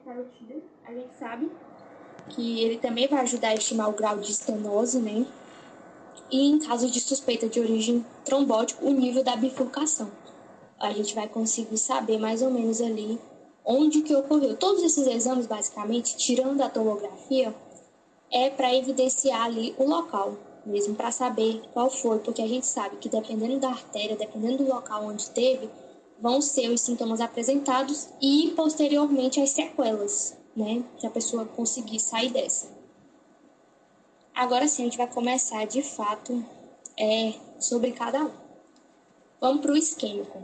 carotida, a gente sabe que ele também vai ajudar a estimar o grau de estenose, né? E em caso de suspeita de origem trombótica, o nível da bifurcação. A gente vai conseguir saber mais ou menos ali onde que ocorreu. Todos esses exames, basicamente, tirando a tomografia, é para evidenciar ali o local, mesmo para saber qual foi, porque a gente sabe que dependendo da artéria, dependendo do local onde teve, vão ser os sintomas apresentados e posteriormente as sequelas, né? Se a pessoa conseguir sair dessa. Agora sim, a gente vai começar de fato sobre cada um. Vamos para o isquêmico.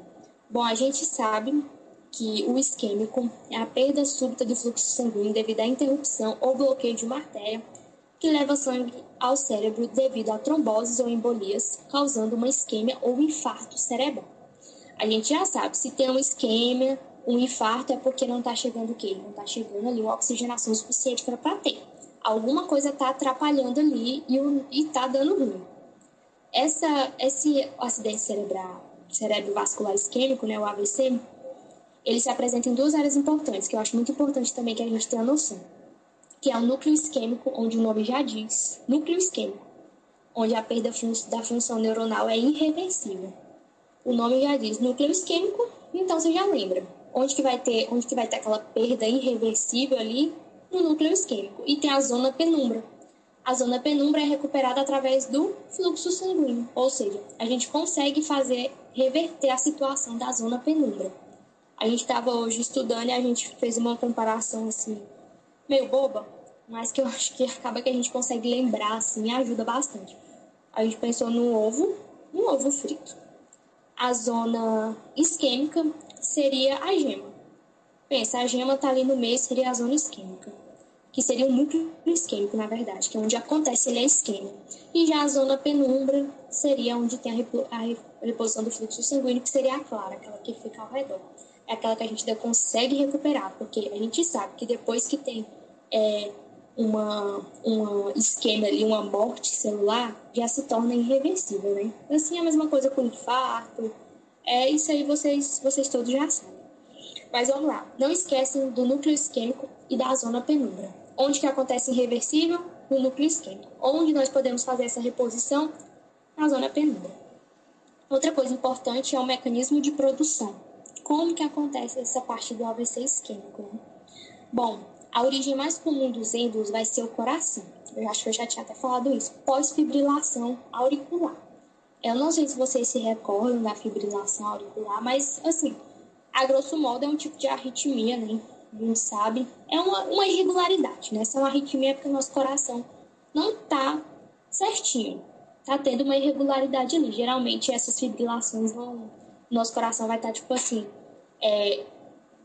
Bom, a gente sabe que o isquêmico é a perda súbita do fluxo sanguíneo devido à interrupção ou bloqueio de uma artéria que leva sangue ao cérebro devido a tromboses ou embolias, causando uma isquêmia ou infarto cerebral. A gente já sabe, se tem uma isquêmia, um infarto, é porque não está chegando o quê? Não está chegando ali uma oxigenação suficiente para ter. Alguma coisa está atrapalhando ali e está dando ruim. Esse acidente cerebrovascular isquêmico, né, o AVC, ele se apresenta em duas áreas importantes, que eu acho muito importante também que a gente tenha noção, que é o núcleo isquêmico, onde o nome já diz, núcleo isquêmico, onde a perda da função neuronal é irreversível. O nome já diz núcleo isquêmico, então você já lembra. Onde que vai ter aquela perda irreversível ali? No núcleo isquêmico. E tem a zona penumbra. A zona penumbra é recuperada através do fluxo sanguíneo, ou seja, a gente consegue reverter a situação da zona penumbra. A gente estava hoje estudando e a gente fez uma comparação assim, meio boba, mas que eu acho que acaba que a gente consegue lembrar assim, e ajuda bastante. A gente pensou no ovo frito. A zona isquêmica seria a gema. Pensa, a gema está ali no meio, seria a zona isquêmica, que seria o núcleo isquêmico, na verdade, que é onde acontece a isquêmia. E já a zona penumbra seria onde tem a reposição do fluxo sanguíneo, que seria a clara, aquela que fica ao redor. É aquela que a gente ainda consegue recuperar, porque a gente sabe que depois que tem uma isquemia ali, uma morte celular, já se torna irreversível, né? Assim, a mesma coisa com infarto. Isso aí vocês todos já sabem. Mas vamos lá. Não esquecem do núcleo isquêmico e da zona penumbra. Onde que acontece irreversível? No núcleo isquêmico. Onde nós podemos fazer essa reposição? Na zona penumbra. Outra coisa importante é o mecanismo de produção. Como que acontece essa parte do AVC isquêmico, né? Bom, a origem mais comum dos êmbolos vai ser o coração. Eu acho que eu já tinha até falado isso. Pós-fibrilação auricular. Eu não sei se vocês se recordam da fibrilação auricular, mas, assim, a grosso modo é um tipo de arritmia, né? A gente sabe. É uma irregularidade, né? Essa é uma arritmia porque o nosso coração não tá certinho. Tá tendo uma irregularidade ali. Geralmente, essas fibrilações nosso coração vai estar, tipo assim,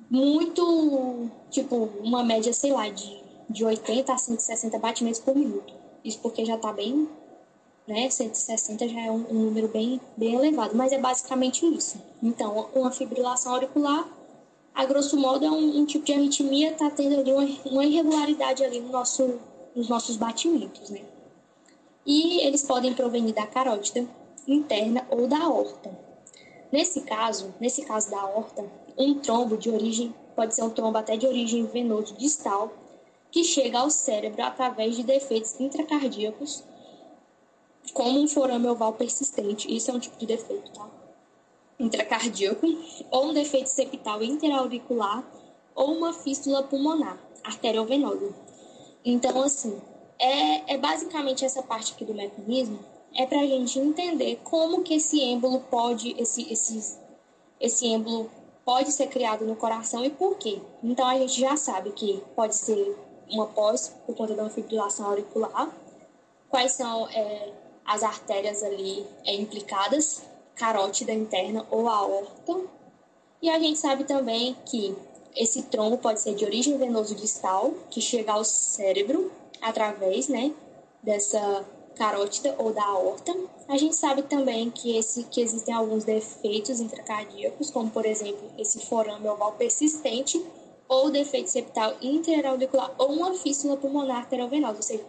muito, tipo, uma média, sei lá, de 80 a 160 batimentos por minuto. Isso porque já tá bem, né? 160 já é um número bem nos mas é basicamente isso. Então, uma fibrilação auricular, a grosso modo, é um tipo de arritmia, tá tendo ali uma irregularidade ali nos nossos batimentos, né? E eles podem provenir da carótida interna ou da aorta. Nesse caso da aorta, um trombo de origem, pode ser um trombo até de origem venoso distal, que chega ao cérebro através de defeitos intracardíacos, como um forame oval persistente, isso é um tipo de defeito, tá? Intracardíaco, ou um defeito septal interauricular, ou uma fístula pulmonar, arteriovenosa. Então, assim, basicamente essa parte aqui do mecanismo é para a gente entender como que esse êmbolo esse êmbolo pode ser criado no coração e por quê. Então, a gente já sabe que pode ser uma pós, por conta da fibrilação auricular, quais são as artérias ali implicadas, carótida interna ou aorta. E a gente sabe também que esse trombo pode ser de origem venoso distal, que chega ao cérebro através, né, dessa carótida ou da aorta. A gente sabe também que existem alguns defeitos intracardíacos, como, por exemplo, esse forame oval persistente, ou defeito septal interauricular, ou uma fístula pulmonar arteriovenosa, ou seja,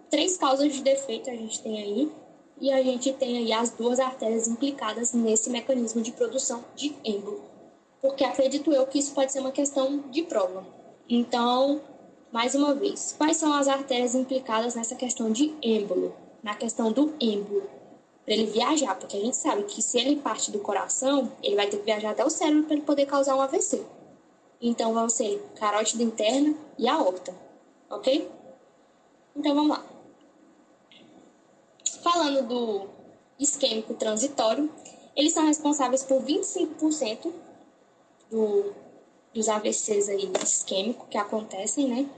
3 causas de defeito a gente tem aí, e a gente tem aí as 2 artérias implicadas nesse mecanismo de produção de êmbolo. porque acredito eu que isso pode ser uma questão de prova. Então, mais uma vez, quais são as artérias implicadas nessa questão de êmbolo? Na questão do êmbolo, para ele viajar, porque a gente sabe que se ele parte do coração, ele vai ter que viajar até o cérebro para ele poder causar um AVC. Então, vão ser carótida interna e aorta, ok? Então, vamos lá. Falando do isquêmico transitório, eles são responsáveis por 25% dos AVCs aí isquêmicos que acontecem, né?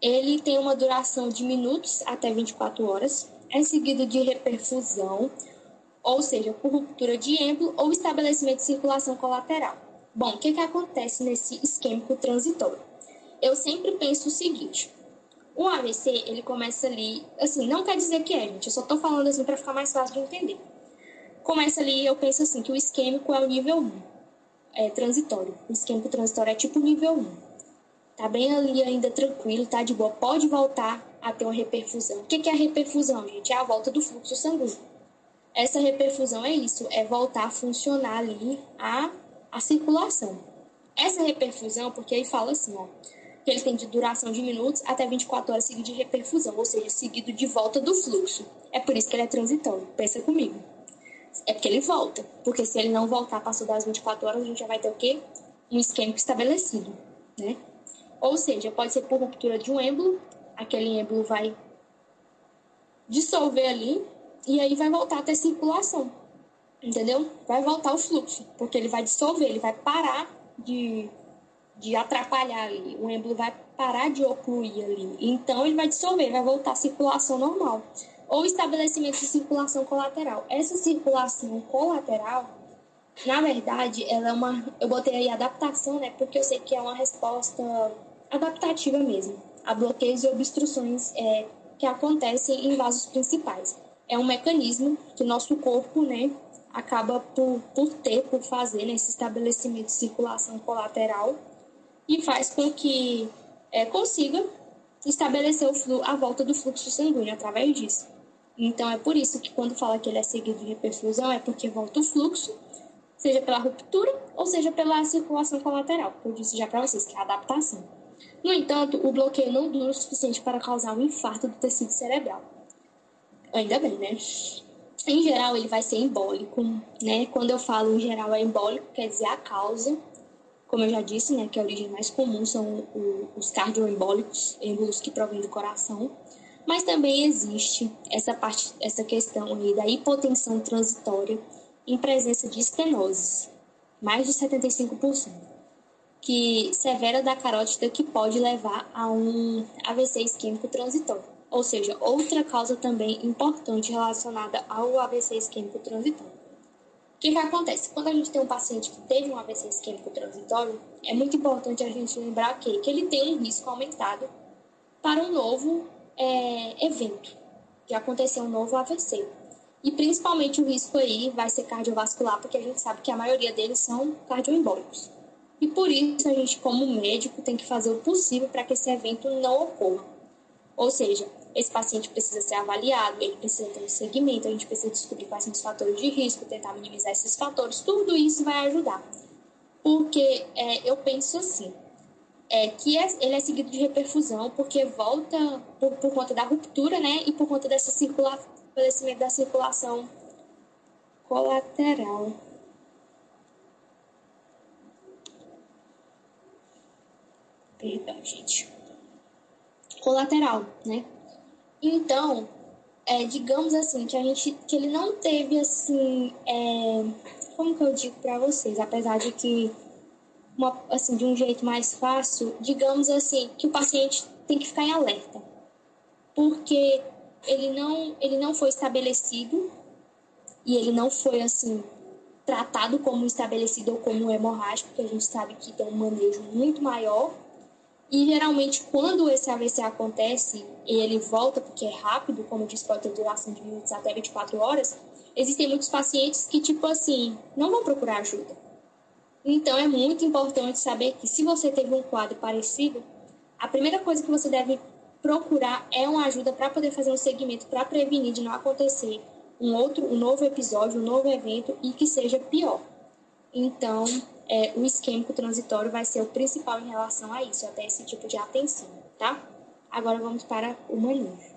Ele tem uma duração de minutos até 24 horas, é seguido de reperfusão, ou seja, por ruptura de êmbolo ou estabelecimento de circulação colateral. Bom, o que acontece nesse isquêmico transitório? Eu sempre penso o seguinte: o AVC, ele começa ali, assim, não quer dizer que é, gente, eu só tô falando assim para ficar mais fácil de entender. Começa ali, eu penso assim, que o isquêmico é o nível 1, é transitório. O isquêmico transitório é tipo nível 1. Tá bem ali ainda tranquilo, tá de boa, pode voltar a ter uma reperfusão. O que é a reperfusão, gente? É a volta do fluxo sanguíneo. Essa reperfusão é isso, é voltar a funcionar ali a circulação. Essa reperfusão, porque aí fala assim, ó, que ele tem de duração de minutos até 24 horas seguido de reperfusão, ou seja, seguido de volta do fluxo. É por isso que ele é transitório, pensa comigo. É porque ele volta, porque se ele não voltar, passou das 24 horas, a gente já vai ter o quê? Um isquêmico estabelecido, né? Ou seja, pode ser por ruptura de um êmbolo, aquele êmbolo vai dissolver ali e aí vai voltar a ter circulação, entendeu? Vai voltar o fluxo, porque ele vai dissolver, ele vai parar de atrapalhar ali, o êmbolo vai parar de ocluir ali, então ele vai dissolver, vai voltar a circulação normal. Ou estabelecimento de circulação colateral. Essa circulação colateral, na verdade, ela é uma... Eu botei aí adaptação, né? Porque eu sei que é uma resposta adaptativa mesmo a bloqueios e obstruções que acontecem em vasos principais. É um mecanismo que nosso corpo, né, acaba por fazer nesse estabelecimento de circulação colateral e faz com que consiga estabelecer a volta do fluxo sanguíneo através disso. Então, é por isso que quando fala que ele é seguido de reperfusão, é porque volta o fluxo, seja pela ruptura ou seja pela circulação colateral, que eu disse já para vocês, que é a adaptação. No entanto, o bloqueio não dura o suficiente para causar um infarto do tecido cerebral. Ainda bem, né? Em geral, ele vai ser embólico, né? Quando eu falo em geral é embólico, quer dizer a causa. Como eu já disse, né, que a origem mais comum são os cardioembólicos, êmbolos que provêm do coração. Mas também existe essa questão aí da hipotensão transitória em presença de estenoses, mais de 75%, que severa da carótida, que pode levar a um AVC isquêmico transitório. Ou seja, outra causa também importante relacionada ao AVC isquêmico transitório. O que acontece? Quando a gente tem um paciente que teve um AVC isquêmico transitório, é muito importante a gente lembrar que ele tem um risco aumentado para um novo evento, de acontecer um novo AVC. E principalmente o risco aí vai ser cardiovascular, porque a gente sabe que a maioria deles são cardioembólicos. E por isso a gente, como médico, tem que fazer o possível para que esse evento não ocorra. Ou seja, esse paciente precisa ser avaliado, ele precisa ter um segmento, a gente precisa descobrir quais são os fatores de risco, tentar minimizar esses fatores, tudo isso vai ajudar. Porque eu penso assim, que ele é seguido de reperfusão, porque volta por conta da ruptura, né, e por conta dessa estabelecimento da circulação colateral. Perdão, gente. Colateral, né? Então, digamos assim, que ele não teve, assim, como que eu digo para vocês, apesar de que, assim, de um jeito mais fácil, digamos assim, que o paciente tem que ficar em alerta, porque ele não foi estabelecido e ele não foi, assim, tratado como estabelecido ou como hemorrágico, porque a gente sabe que tem um manejo muito maior. E geralmente, quando esse AVC acontece e ele volta, porque é rápido, como eu disse, pode ter duração de minutos até 24 horas, existem muitos pacientes que, tipo assim, não vão procurar ajuda. Então, é muito importante saber que se você teve um quadro parecido, a primeira coisa que você deve procurar é uma ajuda para poder fazer um segmento para prevenir de não acontecer um novo episódio, um novo evento e que seja pior. Então, o isquêmico transitório vai ser o principal em relação a isso, até esse tipo de atenção, tá? Agora vamos para o manejo.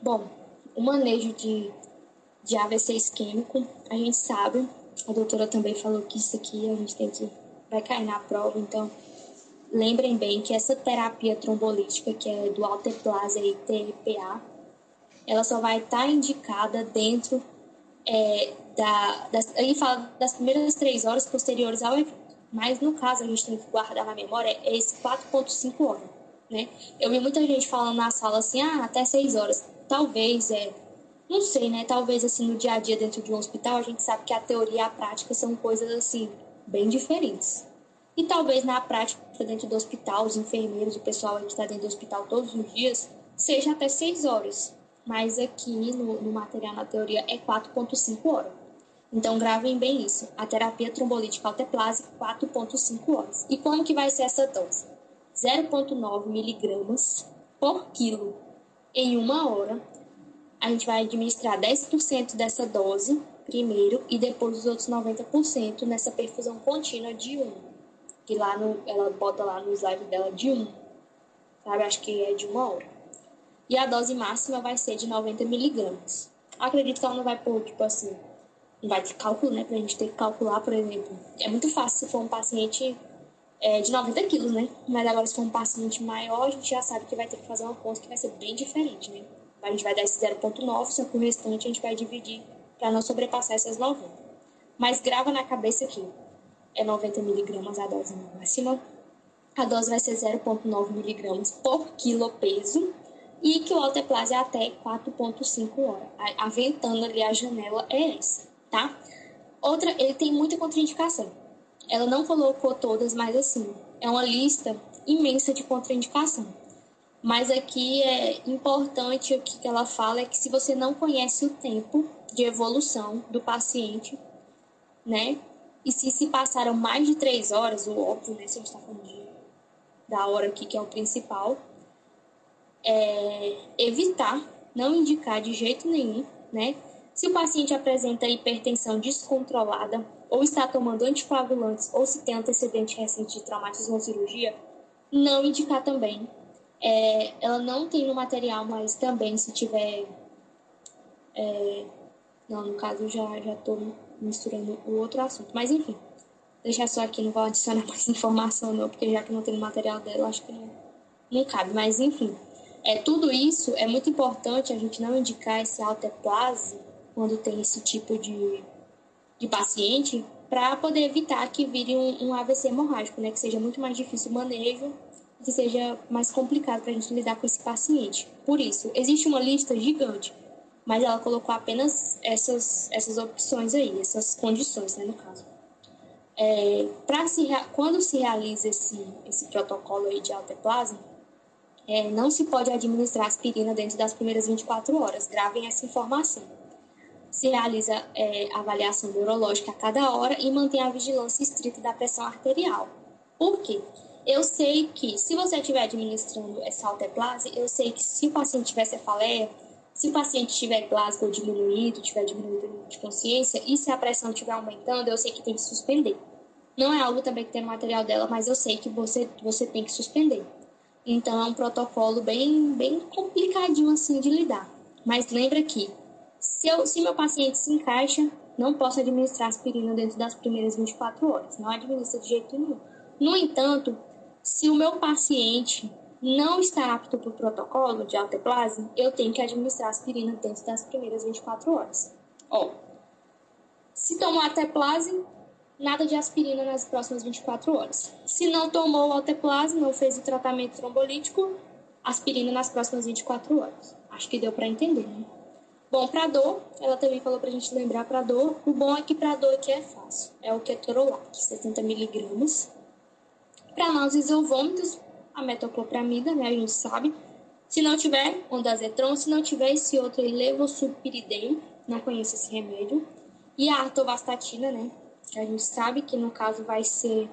Bom, o manejo de AVC isquêmico, a gente sabe, a doutora também falou que isso aqui a gente vai cair na prova, então lembrem bem que essa terapia trombolítica, que é do alteplase e TPA, ela só vai estar indicada dentro aí fala das primeiras 3 horas posteriores ao evento. Mas no caso, a gente tem que guardar na memória esse 4,5 horas, né? Eu vi muita gente falando na sala assim, até 6 horas. Talvez, não sei, né? Talvez assim, no dia a dia dentro de um hospital, a gente sabe que a teoria e a prática são coisas assim, bem diferentes. E talvez na prática, dentro do hospital, os enfermeiros, o pessoal que está dentro do hospital todos os dias, seja até 6 horas. Mas aqui no material, na teoria, é 4,5 horas. Então, gravem bem isso. A terapia trombolítica alteplase, 4,5 horas. E como que vai ser essa dose? 0,9 miligramas por quilo em 1 hora. A gente vai administrar 10% dessa dose primeiro e depois os outros 90% nessa perfusão contínua de 1. Que lá ela bota lá no slide dela de 1. Sabe? Acho que é de 1 hora. E a dose máxima vai ser de 90 miligramas. Acredito que ela não vai pôr, tipo assim, não vai ter cálculo, né? Pra gente ter que calcular, por exemplo. É muito fácil se for um paciente de 90 quilos, né? Mas agora se for um paciente maior, a gente já sabe que vai ter que fazer uma conta que vai ser bem diferente, né? A gente vai dar esse 0,9, só que o restante a gente vai dividir para não sobrepassar essas 90. Mas grava na cabeça aqui. É 90 miligramas a dose máxima. A dose vai ser 0,9 miligramas por quilo peso. E que o alteplase é até 4,5 horas. Aventando ali a janela é essa, tá? Outra, ele tem muita contraindicação. Ela não colocou todas, mas assim, é uma lista imensa de contraindicação. Mas aqui é importante o que ela fala é que se você não conhece o tempo de evolução do paciente, né? E se passaram mais de 3 horas, o óbvio, né? Se a gente está falando da hora aqui, que é o principal, evitar, não indicar de jeito nenhum, né? Se o paciente apresenta hipertensão descontrolada, ou está tomando anticoagulantes, ou se tem antecedente recente de traumatismo ou cirurgia, não indicar também. Ela não tem no material, mas também se tiver... Não, no caso já estou misturando o outro assunto, mas enfim. Deixar só aqui, não vou adicionar mais informação não, porque já que não tem no material dela, acho que não cabe, mas enfim. Tudo isso é muito importante a gente não indicar esse alteplase quando tem esse tipo de paciente, para poder evitar que vire um AVC hemorrágico, né? Que seja muito mais difícil o manejo, que seja mais complicado para a gente lidar com esse paciente. Por isso, existe uma lista gigante, mas ela colocou apenas essas opções aí, essas condições, né, no caso. Quando se realiza esse protocolo aí de alteplase, não se pode administrar aspirina dentro das primeiras 24 horas. Gravem essa informação. Se realiza avaliação neurológica a cada hora e mantém a vigilância estrita da pressão arterial. Por quê? Eu sei que, se você estiver administrando essa alteplase, eu sei que se o paciente tiver cefaleia, se o paciente tiver Glasgow diminuído, tiver diminuído de consciência, e se a pressão estiver aumentando, eu sei que tem que suspender. Não é algo também que tem no material dela, mas eu sei que você tem que suspender. Então, é um protocolo bem complicadinho assim de lidar. Mas lembra que, se meu paciente se encaixa, não posso administrar aspirina dentro das primeiras 24 horas. Não administra de jeito nenhum. No entanto, se o meu paciente não está apto para o protocolo de alteplase, eu tenho que administrar aspirina dentro das primeiras 24 horas. Se tomou alteplase, nada de aspirina nas próximas 24 horas. Se não tomou alteplase, não fez o tratamento trombolítico, aspirina nas próximas 24 horas. Acho que deu para entender, né? Bom, para dor, ela também falou para a gente lembrar para dor. O bom é que para dor aqui é fácil. É o ketorolac, 60 miligramas. Para náuseas ou vômitos, a metoclopramida, né? A gente sabe. Se não tiver, ondansetron. Se não tiver esse outro aí, levosulpiridem. Não conheço esse remédio. E a atorvastatina, né? Que a gente sabe que no caso vai ser...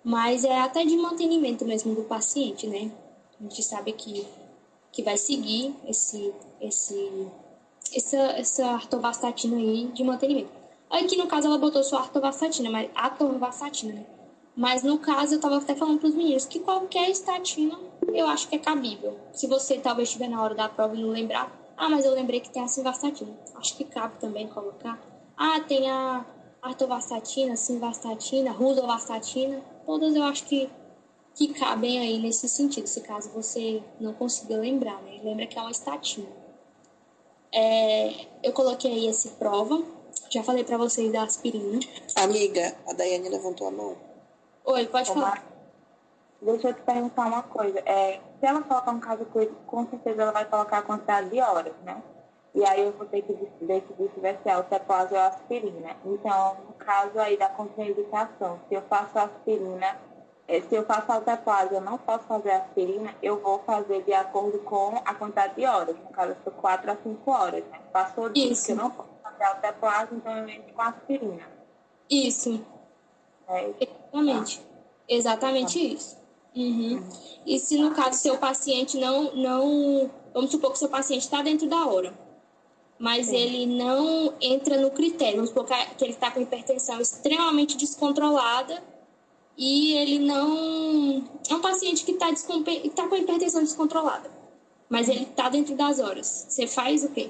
Mas é até de mantenimento mesmo do paciente, né? A gente sabe que vai seguir essa atorvastatina aí de mantenimento. Aqui, no caso, ela botou só atorvastatina, mas atorvastatina, né? Mas, no caso, eu tava até falando pros meninos que qualquer estatina eu acho que é cabível. Se você talvez estiver na hora da prova e não lembrar, mas eu lembrei que tem a simvastatina. Acho que cabe também colocar. Tem a atorvastatina, simvastatina, rosuvastatina. Todas eu acho que cabem aí nesse sentido, se caso você não consiga lembrar, né? Lembra que é uma estatina. Eu coloquei aí essa prova. Já falei pra vocês da aspirina. Amiga, a Daiane levantou a mão. Oi, pode falar. Deixa eu te perguntar uma coisa. Se ela colocar um caso clínico, com certeza ela vai colocar a quantidade de horas, né? E aí eu vou ter que decidir se vai ser a alteplase ou a aspirina. Então, no caso aí da contraindicação, se eu faço aspirina, se eu faço alteplase, eu não posso fazer aspirina, eu vou fazer de acordo com a quantidade de horas. No caso, eu sou 4 a 5 horas, né? Passou disso que eu não posso fazer alteplase, então eu entro com aspirina. Isso. Exatamente. Exatamente isso. E se no caso seu paciente não... Vamos supor que seu paciente está dentro da hora, mas ele não entra no critério. Vamos supor que ele está com hipertensão extremamente descontrolada e ele não... É um paciente que está com hipertensão descontrolada, mas ele está dentro das horas. Você faz o quê?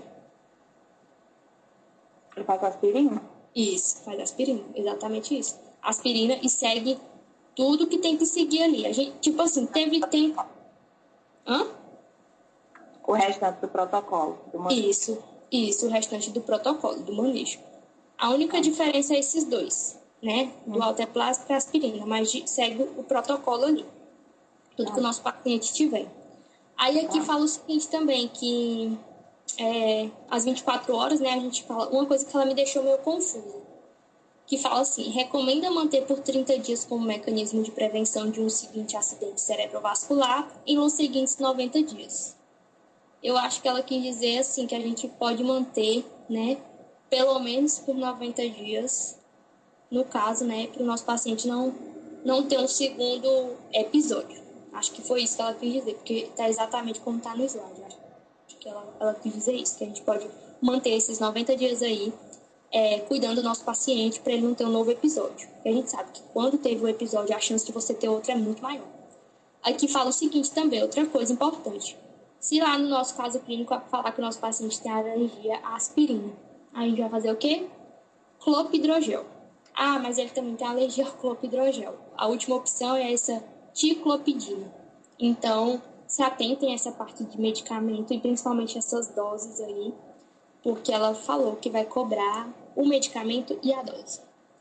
Ele faz aspirina? Isso, faz aspirina. Exatamente isso. Aspirina e segue tudo que tem que seguir ali. A gente, tipo assim, teve tempo... O restante do protocolo. Isso, o restante do protocolo, do manejo. A única diferença é esses dois, né? Do alteplase para aspirina, mas segue o protocolo ali. Tudo que o nosso paciente tiver. Aí aqui fala o seguinte também, que às 24 horas, né, a gente fala uma coisa que ela me deixou meio confusa. Que fala assim, recomenda manter por 30 dias como mecanismo de prevenção de um seguinte acidente cerebrovascular e nos seguintes 90 dias. Eu acho que ela quis dizer assim, que a gente pode manter, né, pelo menos por 90 dias, no caso, né, para o nosso paciente não ter um segundo episódio. Acho que foi isso que ela quis dizer, porque está exatamente como está no slide. Acho que ela quis dizer isso, que a gente pode manter esses 90 dias aí, cuidando do nosso paciente para ele não ter um novo episódio. E a gente sabe que quando teve um episódio, a chance de você ter outro é muito maior. Aqui fala o seguinte também, outra coisa importante. Se lá no nosso caso clínico falar que o nosso paciente tem alergia à aspirina, a gente vai fazer o quê? Clopidogrel. Mas ele também tem alergia ao clopidogrel. A última opção é essa ticlopidina. Então, se atentem a essa parte de medicamento e principalmente essas doses aí, porque ela falou que vai cobrar o medicamento e a dose.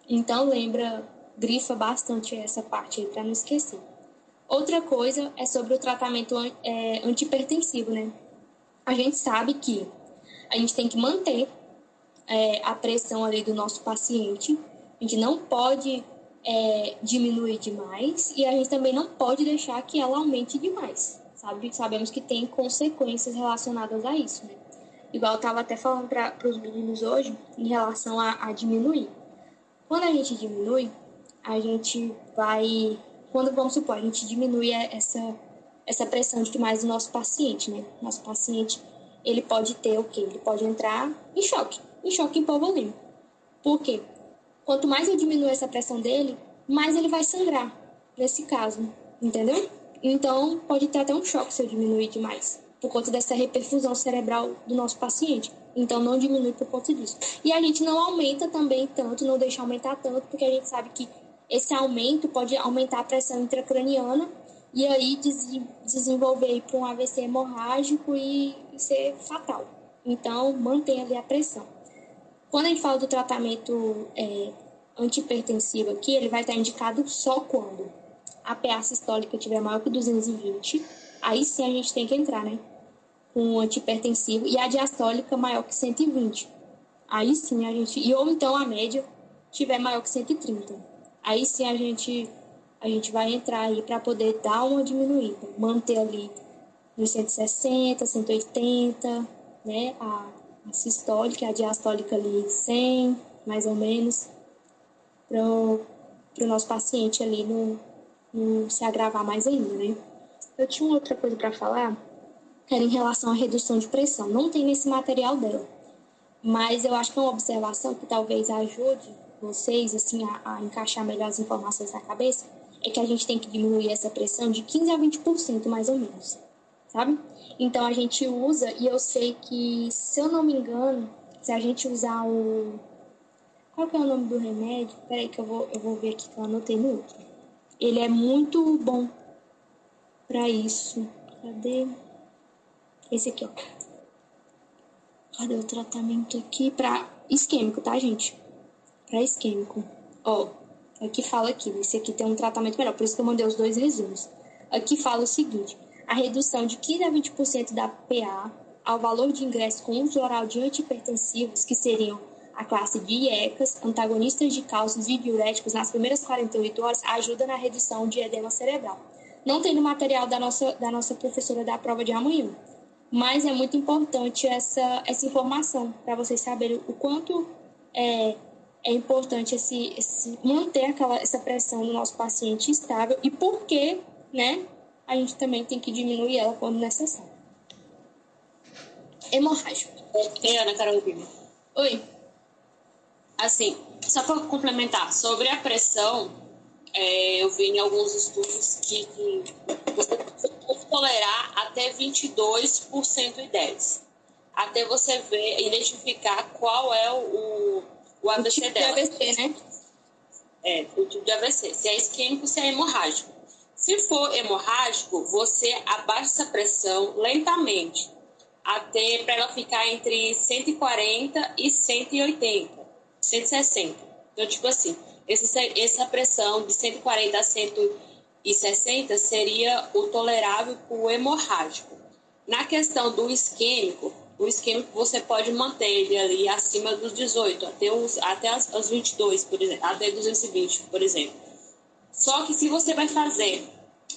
Então, grifa bastante essa parte aí para não esquecer. Outra coisa é sobre o tratamento antihipertensivo, né? A gente sabe que a gente tem que manter a pressão ali do nosso paciente. A gente não pode diminuir demais e a gente também não pode deixar que ela aumente demais, sabe? Sabemos que tem consequências relacionadas a isso, né? Igual eu estava até falando para os meninos hoje, em relação a diminuir. Quando a gente diminui, a gente vai... vamos supor, a gente diminui essa pressão demais do nosso paciente, né? Nosso paciente, ele pode ter o quê? Ele pode entrar em choque hipovolêmico. Por quê? Quanto mais eu diminuo essa pressão dele, mais ele vai sangrar, nesse caso, entendeu? Então, pode ter até um choque se eu diminuir demais, por conta dessa reperfusão cerebral do nosso paciente. Então, não diminui por conta disso. E a gente não aumenta também tanto, não deixa aumentar tanto, porque a gente sabe que esse aumento pode aumentar a pressão intracraniana e aí desenvolver para um AVC hemorrágico e ser fatal. Então, mantenha ali a pressão. Quando a gente fala do tratamento antihipertensivo aqui, ele vai estar indicado só quando a PA sistólica tiver maior que 220, aí sim a gente tem que entrar, né, com o antihipertensivo, e a diastólica maior que 120. Aí sim a gente... Ou então a média tiver maior que 130. Aí sim a gente vai entrar aí para poder dar uma diminuída, manter ali nos 160, 180, né, a sistólica, a diastólica ali 100, mais ou menos, para o nosso paciente ali não se agravar mais ainda, né. Eu tinha uma outra coisa para falar, que era em relação à redução de pressão. Não tem nesse material dela, Mas eu acho que é uma observação que talvez ajude vocês assim, a encaixar melhor as informações na cabeça, é que a gente tem que diminuir essa pressão de 15 a 20%, mais ou menos, sabe? Então, a gente usa, e eu sei que, se eu não me engano, se a gente usar o... Qual que é o nome do remédio? Peraí que eu vou ver aqui, que eu anotei no outro. Ele é muito bom pra isso. Cadê? Esse aqui, ó. Cadê o tratamento aqui? Pra isquêmico, tá, gente? Pra isquêmico. Ó, aqui fala aqui. Esse aqui tem um tratamento melhor. Por isso que eu mandei os 2 resumos. Aqui fala o seguinte. A redução de 15 a 20% da PA ao valor de ingresso com uso oral de antihipertensivos, que seriam a classe de IECAs, antagonistas de cálcios e diuréticos nas primeiras 48 horas, ajuda na redução de edema cerebral. Não tem no material da nossa professora da prova de amanhã, mas é muito importante essa informação, para vocês saberem o quanto é importante manter essa pressão do nosso paciente estável e por que, né, a gente também tem que diminuir ela quando necessário. Hemorrágico. Ana Carolina. Oi. Assim, só para complementar, sobre a pressão, eu vi em alguns estudos que você pode tolerar até 22% e 10%. Até você identificar qual é o AVC tipo dela. De AVC, né? O tipo de AVC. Se é isquêmico, se é hemorrágico. Se for hemorrágico, você abaixa essa pressão lentamente, até para ela ficar entre 140 e 180. 160. Então, tipo assim, essa pressão de 140 a 160 seria o tolerável para o hemorrágico. Na questão do isquêmico, o isquêmico você pode manter ele ali acima dos 18, até os 22, por exemplo, até 220, por exemplo. Só que se você vai fazer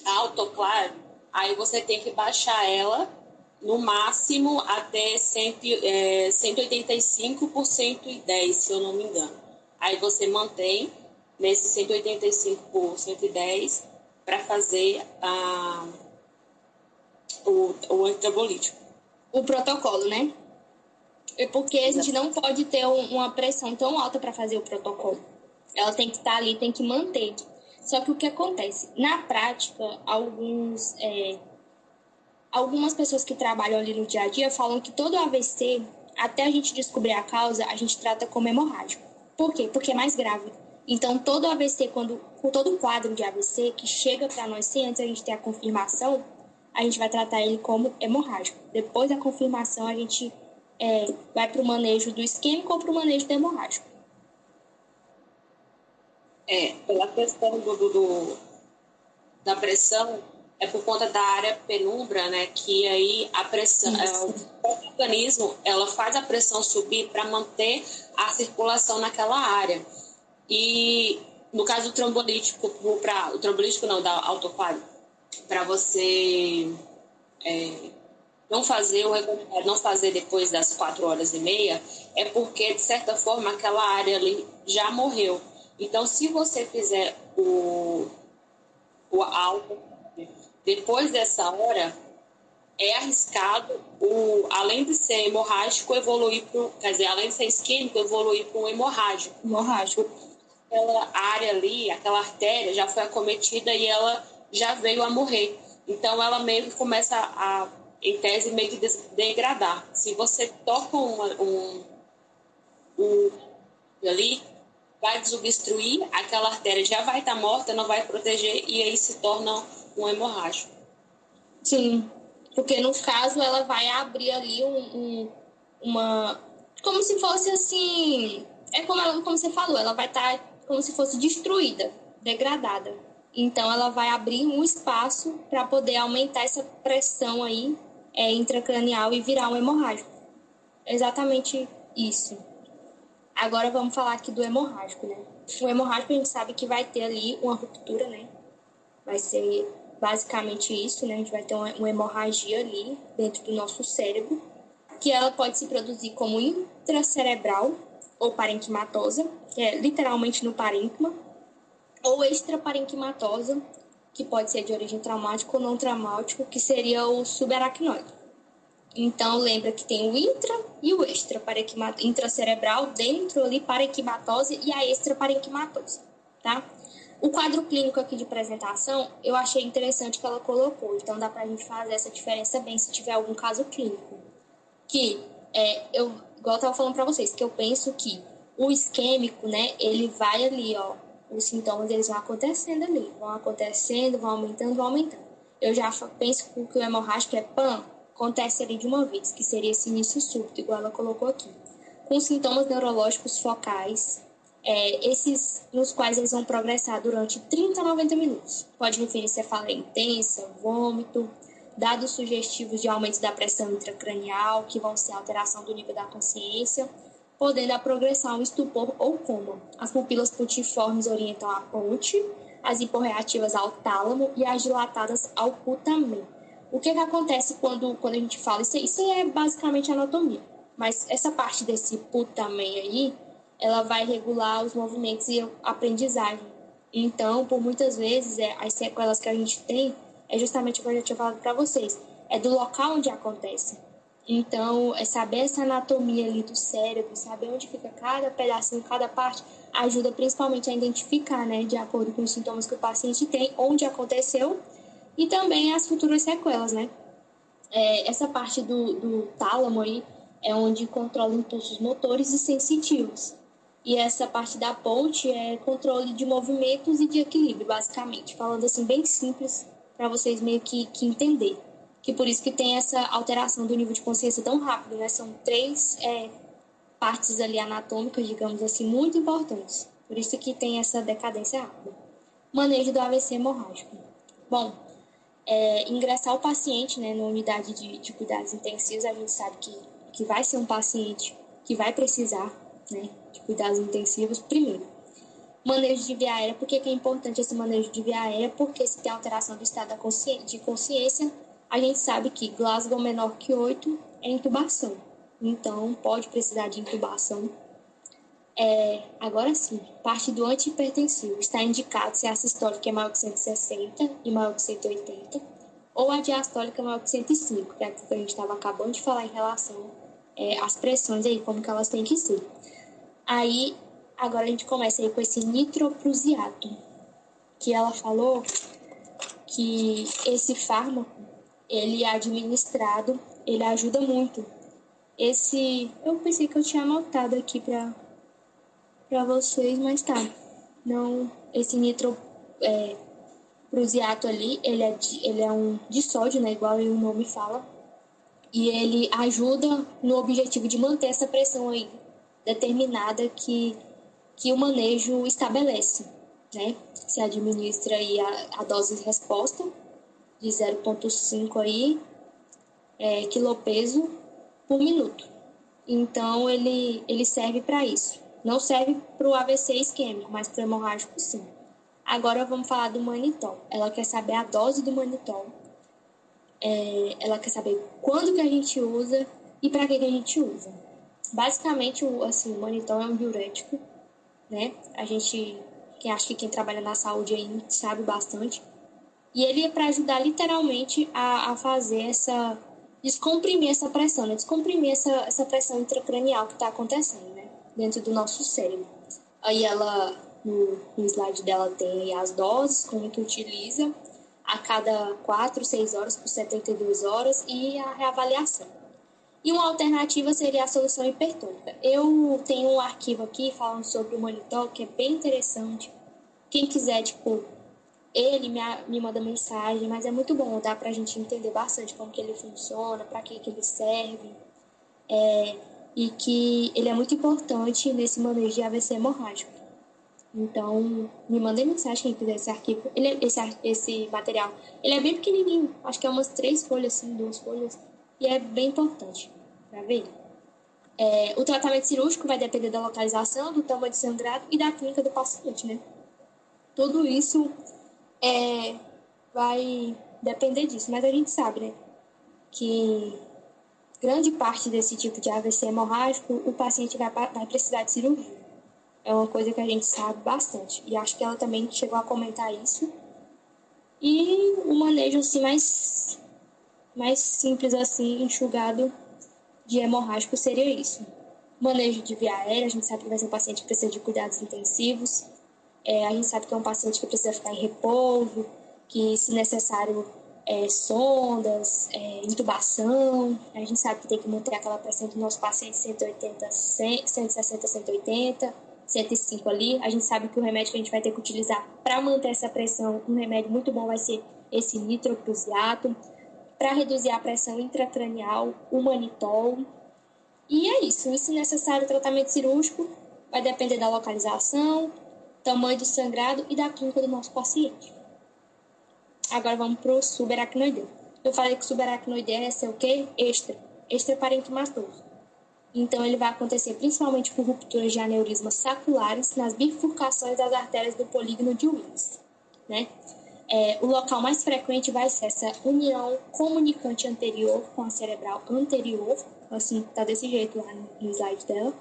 a autoclave, aí você tem que baixar ela no máximo até 185 por 110, se eu não me engano. Aí você mantém nesse 185 por 110 para fazer o antitrobolítico. O protocolo, né? É porque a gente não pode ter uma pressão tão alta para fazer o protocolo. Ela tem que estar ali, tem que manter. Só que o que acontece? Na prática, algumas pessoas que trabalham ali no dia a dia falam que todo AVC, até a gente descobrir a causa, a gente trata como hemorrágico. Por quê? Porque é mais grave. Então, todo AVC, todo quadro de AVC que chega para nós sem antes a gente ter a confirmação, a gente vai tratar ele como hemorrágico. Depois da confirmação, a gente vai para o manejo do isquêmico ou para o manejo do hemorrágico. Pela questão da pressão, é por conta da área penumbra, né? Que aí a pressão, o organismo, ela faz a pressão subir para manter a circulação naquela área. E no caso do trombolítico, o trombolítico não, da autoclave, para você não fazer o recomendado, não fazer depois das 4h30, é porque, de certa forma, aquela área ali já morreu. Então, se você fizer o álcool depois dessa hora, é arriscado, além de ser hemorrágico, evoluir além de ser isquêmico, evoluir para um hemorrágico. Aquela área ali, aquela artéria já foi acometida e ela já veio a morrer. Então, ela meio que começa em tese, meio que degradar. Se você toca ali, vai desobstruir, aquela artéria já vai estar morta, não vai proteger e aí se torna um hemorrágico. Sim, porque no caso ela vai abrir ali uma... Como se fosse assim... como você falou, ela vai estar como se fosse destruída, degradada. Então ela vai abrir um espaço para poder aumentar essa pressão aí intracranial e virar um hemorrágico. Exatamente isso. Agora vamos falar aqui do hemorrágico, né? O hemorrágico a gente sabe que vai ter ali uma ruptura, né? Vai ser basicamente isso, né? A gente vai ter uma hemorragia ali dentro do nosso cérebro, que ela pode se produzir como intracerebral ou parenquimatosa, que é literalmente no parênquima, ou extraparenquimatosa, que pode ser de origem traumática ou não traumática, que seria o subaracnoide. Então, lembra que tem o intra e o intracerebral dentro ali, parenquimatose, e a extraparenquimatose, tá? O quadro clínico aqui de apresentação, eu achei interessante que ela colocou. Então, dá pra gente fazer essa diferença bem se tiver algum caso clínico. Que, igual eu tava falando pra vocês, que eu penso que o isquêmico, né, ele vai ali, ó, os sintomas, eles vão acontecendo ali, vão acontecendo, vão aumentando, vão aumentando. Eu já penso que o hemorrágico é PAN, acontece ali de uma vez, que seria esse início súbito, igual ela colocou aqui. Com sintomas neurológicos focais, esses nos quais eles vão progressar durante 30 a 90 minutos. Pode referir cefaleia intensa, vômito, dados sugestivos de aumento da pressão intracranial, que vão ser alteração do nível da consciência, podendo a progressar um estupor ou coma. As pupilas putiformes orientam a ponte, as hiporreativas ao tálamo e as dilatadas ao putamen. O que acontece quando a gente fala isso? Isso é basicamente anatomia. Mas essa parte desse putamen aí, ela vai regular os movimentos e a aprendizagem. Então, por muitas vezes, as sequelas que a gente tem é justamente o que eu já tinha falado para vocês. É do local onde acontece. Então, saber essa anatomia ali do cérebro, saber onde fica cada pedacinho, cada parte, ajuda principalmente a identificar, né, de acordo com os sintomas que o paciente tem, onde aconteceu e também as futuras sequelas, né? Essa parte do tálamo aí é onde controla impulsos motores e sensitivos. E essa parte da ponte é controle de movimentos e de equilíbrio, basicamente. Falando assim, bem simples, para vocês meio que entender. Que por isso que tem essa alteração do nível de consciência tão rápido, né? São 3 partes ali anatômicas, digamos assim, muito importantes. Por isso que tem essa decadência rápida. Manejo do AVC hemorrágico. Bom, ingressar o paciente, né, na unidade de cuidados intensivos, a gente sabe que vai ser um paciente que vai precisar, né, de cuidados intensivos primeiro. Manejo de via aérea, por que é importante esse manejo de via aérea? Porque se tem alteração do estado de consciência, a gente sabe que Glasgow menor que 8 é intubação. Então, pode precisar de intubação. Agora sim, parte do antihipertensivo. Está indicado se a sistólica é maior que 160 e maior que 180, ou a diastólica é maior que 105, que é aquilo que a gente estava acabando de falar em relação às pressões aí, como que elas têm que ser. Aí, agora a gente começa aí com esse nitroprusiato, que ela falou que esse fármaco, ele é administrado, ele ajuda muito. Eu pensei que eu tinha anotado aqui para vocês, mas tá. Não, esse nitroprusiato ali, ele é um disódio, né, igual o nome fala, e ele ajuda no objetivo de manter essa pressão aí determinada que o manejo estabelece, né? Se administra aí a dose de resposta de 0,5 aí, quilopeso por minuto. Então, ele serve para isso. Não serve para o AVC isquêmico, mas para o hemorrágico, sim. Agora, vamos falar do manitol. Ela quer saber a dose do manitol. Ela quer saber quando que a gente usa e para que a gente usa. Basicamente, o manitol é um diurético, né? Quem trabalha na saúde aí sabe bastante. E ele é para ajudar literalmente a fazer descomprimir essa pressão, né? Descomprimir essa pressão intracranial que está acontecendo, né? Dentro do nosso cérebro. Aí no slide dela tem as doses, como que utiliza, a cada 4, 6 horas por 72 horas e a reavaliação. E uma alternativa seria a solução hipertônica. Eu tenho um arquivo aqui falando sobre o manitol, que é bem interessante. Quem quiser, ele me manda mensagem, mas é muito bom, dá pra gente entender bastante como que ele funciona, para que ele serve, e que ele é muito importante nesse manejo de AVC hemorrágico. Então, me mandem mensagem quem quiser esse arquivo, esse material. Ele é bem pequenininho, acho que é umas 3 folhas, assim, 2 folhas, e é bem importante para ver. O tratamento cirúrgico vai depender da localização, do tamanho de sangrado e da clínica do paciente, né? Tudo isso vai depender disso, mas a gente sabe, né, que grande parte desse tipo de AVC hemorrágico, o paciente vai precisar de cirurgia. É uma coisa que a gente sabe bastante. E acho que ela também chegou a comentar isso. E o manejo, assim, mais mais simples assim, enxugado de hemorrágico seria isso. Manejo de via aérea, a gente sabe que vai ser um paciente que precisa de cuidados intensivos. A gente sabe que é um paciente que precisa ficar em repouso, que, se necessário, sondas, intubação. A gente sabe que tem que manter aquela pressão do nosso paciente 180, 160, 180, 105 ali. A gente sabe que o remédio que a gente vai ter que utilizar para manter essa pressão, um remédio muito bom vai ser esse nitroprusiato. Para reduzir a pressão intracranial, o manitol. E é isso. E, se necessário, o tratamento cirúrgico vai depender da localização, tamanho do sangrado e da clínica do nosso paciente. Agora vamos para o subaracnoideu. Eu falei que o subaracnoideu é ser o quê? Extraparenquimatoso. Então, ele vai acontecer principalmente por rupturas de aneurismas saculares nas bifurcações das artérias do polígono de Willis, né? O local mais frequente vai ser essa união comunicante anterior com a cerebral anterior, assim, tá desse jeito lá no slide dela.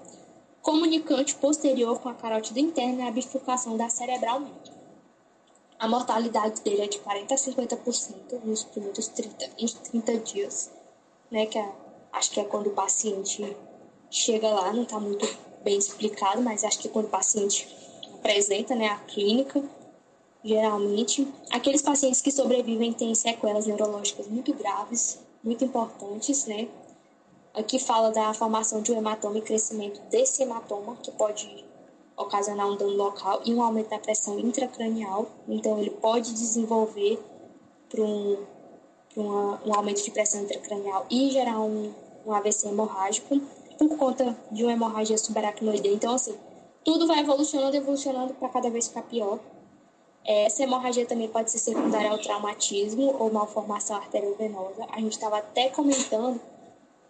Comunicante posterior com a carótida interna e a bifurcação da cerebral média. A mortalidade dele é de 40% a 50% nos primeiros 30 dias, né? Acho que é quando o paciente chega lá, não está muito bem explicado, mas acho que quando o paciente apresenta, né, a clínica. Geralmente, aqueles pacientes que sobrevivem têm sequelas neurológicas muito graves, muito importantes, né? Aqui fala da formação de um hematoma e crescimento desse hematoma, que pode ocasionar um dano local e um aumento da pressão intracranial. Então, ele pode desenvolver para um aumento de pressão intracranial e gerar um AVC hemorrágico por conta de uma hemorragia subaracnoidea. Então, assim, tudo vai evolucionando para cada vez ficar pior. Essa hemorragia também pode ser secundária ao traumatismo ou malformação arteriovenosa. A gente estava até comentando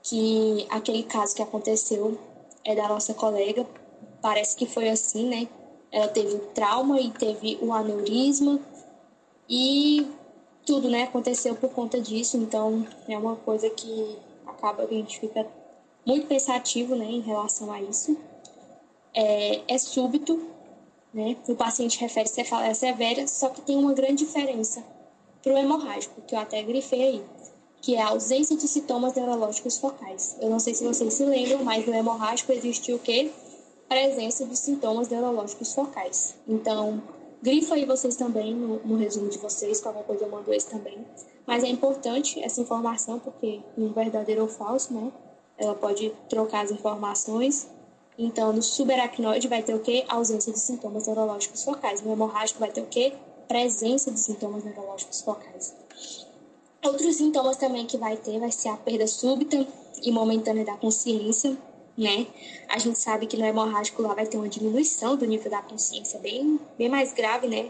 que aquele caso que aconteceu é da nossa colega, parece que foi assim, né? Ela teve o trauma e teve o aneurisma e tudo, né, aconteceu por conta disso. Então, é uma coisa que a gente fica muito pensativo, né, em relação a isso. É súbito, né? O paciente refere cefaleia severa, só que tem uma grande diferença para o hemorrágico, que eu até grifei aí, que é a ausência de sintomas neurológicos focais. Eu não sei se vocês se lembram, mas no hemorrágico existe o quê? Presença de sintomas neurológicos focais. Então, grifa aí vocês também no resumo de vocês, qualquer coisa eu mando esse também. Mas é importante essa informação, porque um verdadeiro ou falso, né? Ela pode trocar as informações. Então, no subaracnoide vai ter o quê? Ausência de sintomas neurológicos focais. No hemorrágico vai ter o quê? Presença de sintomas neurológicos focais. Outros sintomas também que vai ser a perda súbita e momentânea da consciência, né? A gente sabe que no hemorrágico lá vai ter uma diminuição do nível da consciência bem mais grave, né?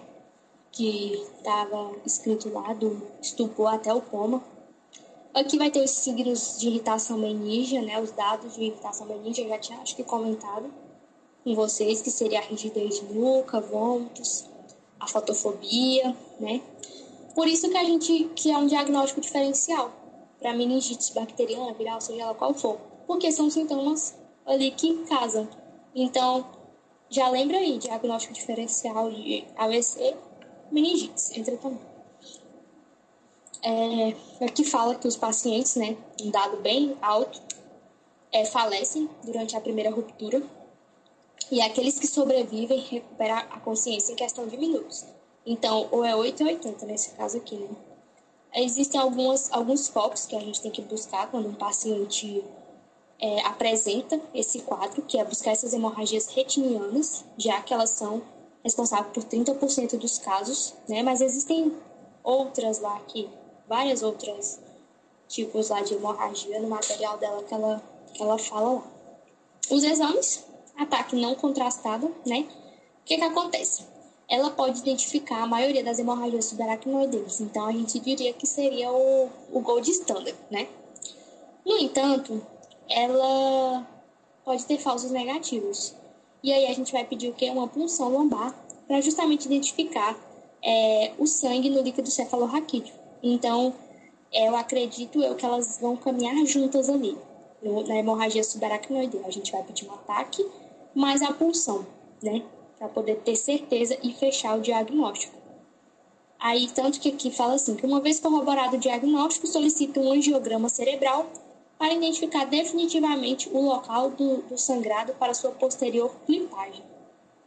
Que estava escrito lá do estupor até o coma. Aqui vai ter os signos de irritação meníngea, né? Os dados de irritação meníngea, eu já tinha, acho que, comentado com vocês, que seria a rigidez de nuca, vômitos, a fotofobia, né? Por isso que é um diagnóstico diferencial para meningite bacteriana, viral, seja ela qual for, porque são sintomas ali que casam. Então, já lembra aí, diagnóstico diferencial de AVC, meningite, entra também. Aqui fala que os pacientes, né, um dado bem alto, falecem durante a primeira ruptura, e aqueles que sobrevivem recuperam a consciência em questão de minutos. Então, ou é 8 ou 80 nesse caso aqui, né? Existem alguns focos que a gente tem que buscar quando um paciente apresenta esse quadro, que é buscar essas hemorragias retinianas, já que elas são responsáveis por 30% dos casos, né? Mas existem outras lá várias outras tipos lá de hemorragia no material dela que ela fala lá. Os exames, ataque não contrastado, né? O que acontece? Ela pode identificar a maioria das hemorragias subaracnoideus, então a gente diria que seria o gold standard, né? No entanto, ela pode ter falsos negativos. E aí a gente vai pedir o quê? Uma punção lombar para justamente identificar o sangue no líquido cefalorraquídeo. Então, eu acredito que elas vão caminhar juntas ali, na hemorragia subaracnoidea. A gente vai pedir um ataque, mais a punção, né? Para poder ter certeza e fechar o diagnóstico. Aí, tanto que aqui fala assim, que uma vez corroborado o diagnóstico, solicita um angiograma cerebral para identificar definitivamente o local do sangrado para sua posterior clipagem.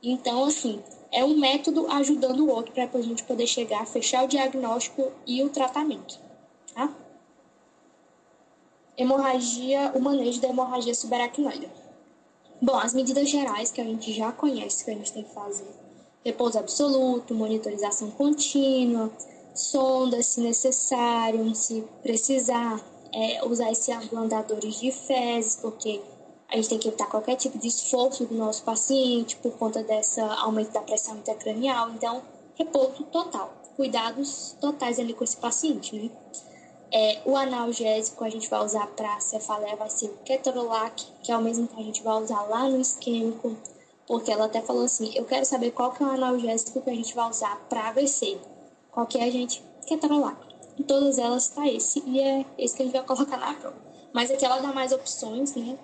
Então, assim, é um método ajudando o outro para a gente poder chegar, fechar o diagnóstico e o tratamento, tá? Hemorragia, o manejo da hemorragia subaracnoide. Bom, as medidas gerais que a gente já conhece, que a gente tem que fazer: repouso absoluto, monitorização contínua, sonda se necessário, se precisar, usar esses ablandadores de fezes, porque a gente tem que evitar qualquer tipo de esforço do nosso paciente por conta desse aumento da pressão intracranial. Então, repouso total, cuidados totais ali com esse paciente, né? O analgésico a gente vai usar para cefaleia vai ser o ketorolac, que é o mesmo que a gente vai usar lá no isquêmico, porque ela até falou assim, eu quero saber qual que é o analgésico que a gente vai usar para AVC. Qual que é, a gente? Ketorolac. Em todas elas está esse, e é esse que a gente vai colocar na prova. Mas aqui ela dá mais opções, né?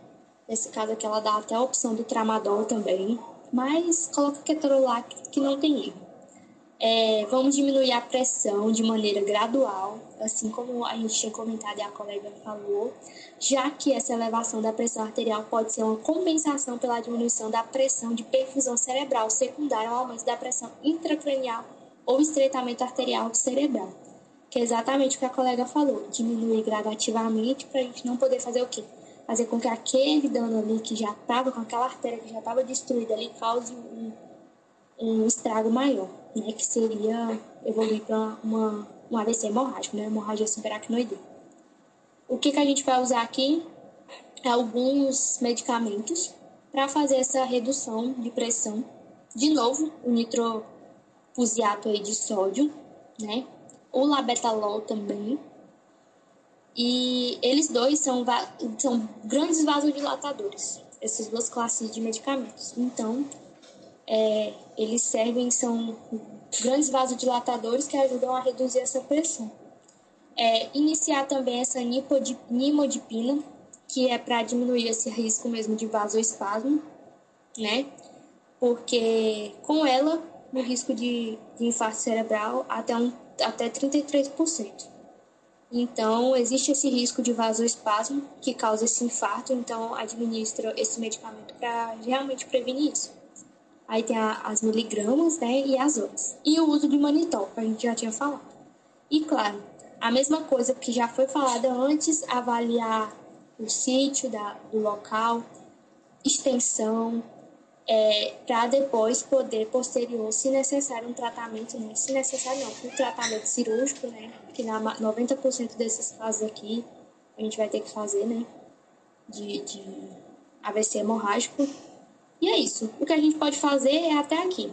Nesse caso aqui ela dá até a opção do tramadol também, mas coloca ketorolac que não tem erro. Vamos diminuir a pressão de maneira gradual, assim como a gente tinha comentado e a colega falou, já que essa elevação da pressão arterial pode ser uma compensação pela diminuição da pressão de perfusão cerebral secundária ao aumento da pressão intracranial ou estreitamento arterial cerebral, que é exatamente o que a colega falou, diminuir gradativamente para a gente não poder fazer o quê? Fazer com que aquele dano ali que já estava, com aquela artéria que já estava destruída ali, cause um estrago maior, né, que seria evoluir para um AVC hemorrágico, né, hemorragia subaracnoide. O que a gente vai usar aqui é alguns medicamentos para fazer essa redução de pressão. De novo, o nitrofusiato aí de sódio, né, o labetalol também. E eles dois são grandes vasodilatadores, essas duas classes de medicamentos. Então, eles são grandes vasodilatadores que ajudam a reduzir essa pressão. Iniciar também essa nimodipina, que é para diminuir esse risco mesmo de vasoespasmo, né? Porque com ela, o risco de infarto cerebral até 33%. Então, existe esse risco de vasoespasmo que causa esse infarto, então administra esse medicamento para realmente prevenir isso. Aí tem as miligramas, né, e as horas. E o uso de manitol, que a gente já tinha falado. E, claro, a mesma coisa que já foi falada antes, avaliar o sítio do local, extensão, para depois poder, posterior, se necessário, um tratamento, né, se necessário não, um tratamento cirúrgico, né, que na 90% desses casos aqui a gente vai ter que fazer, né, de AVC hemorrágico. E é isso. O que a gente pode fazer é até aqui.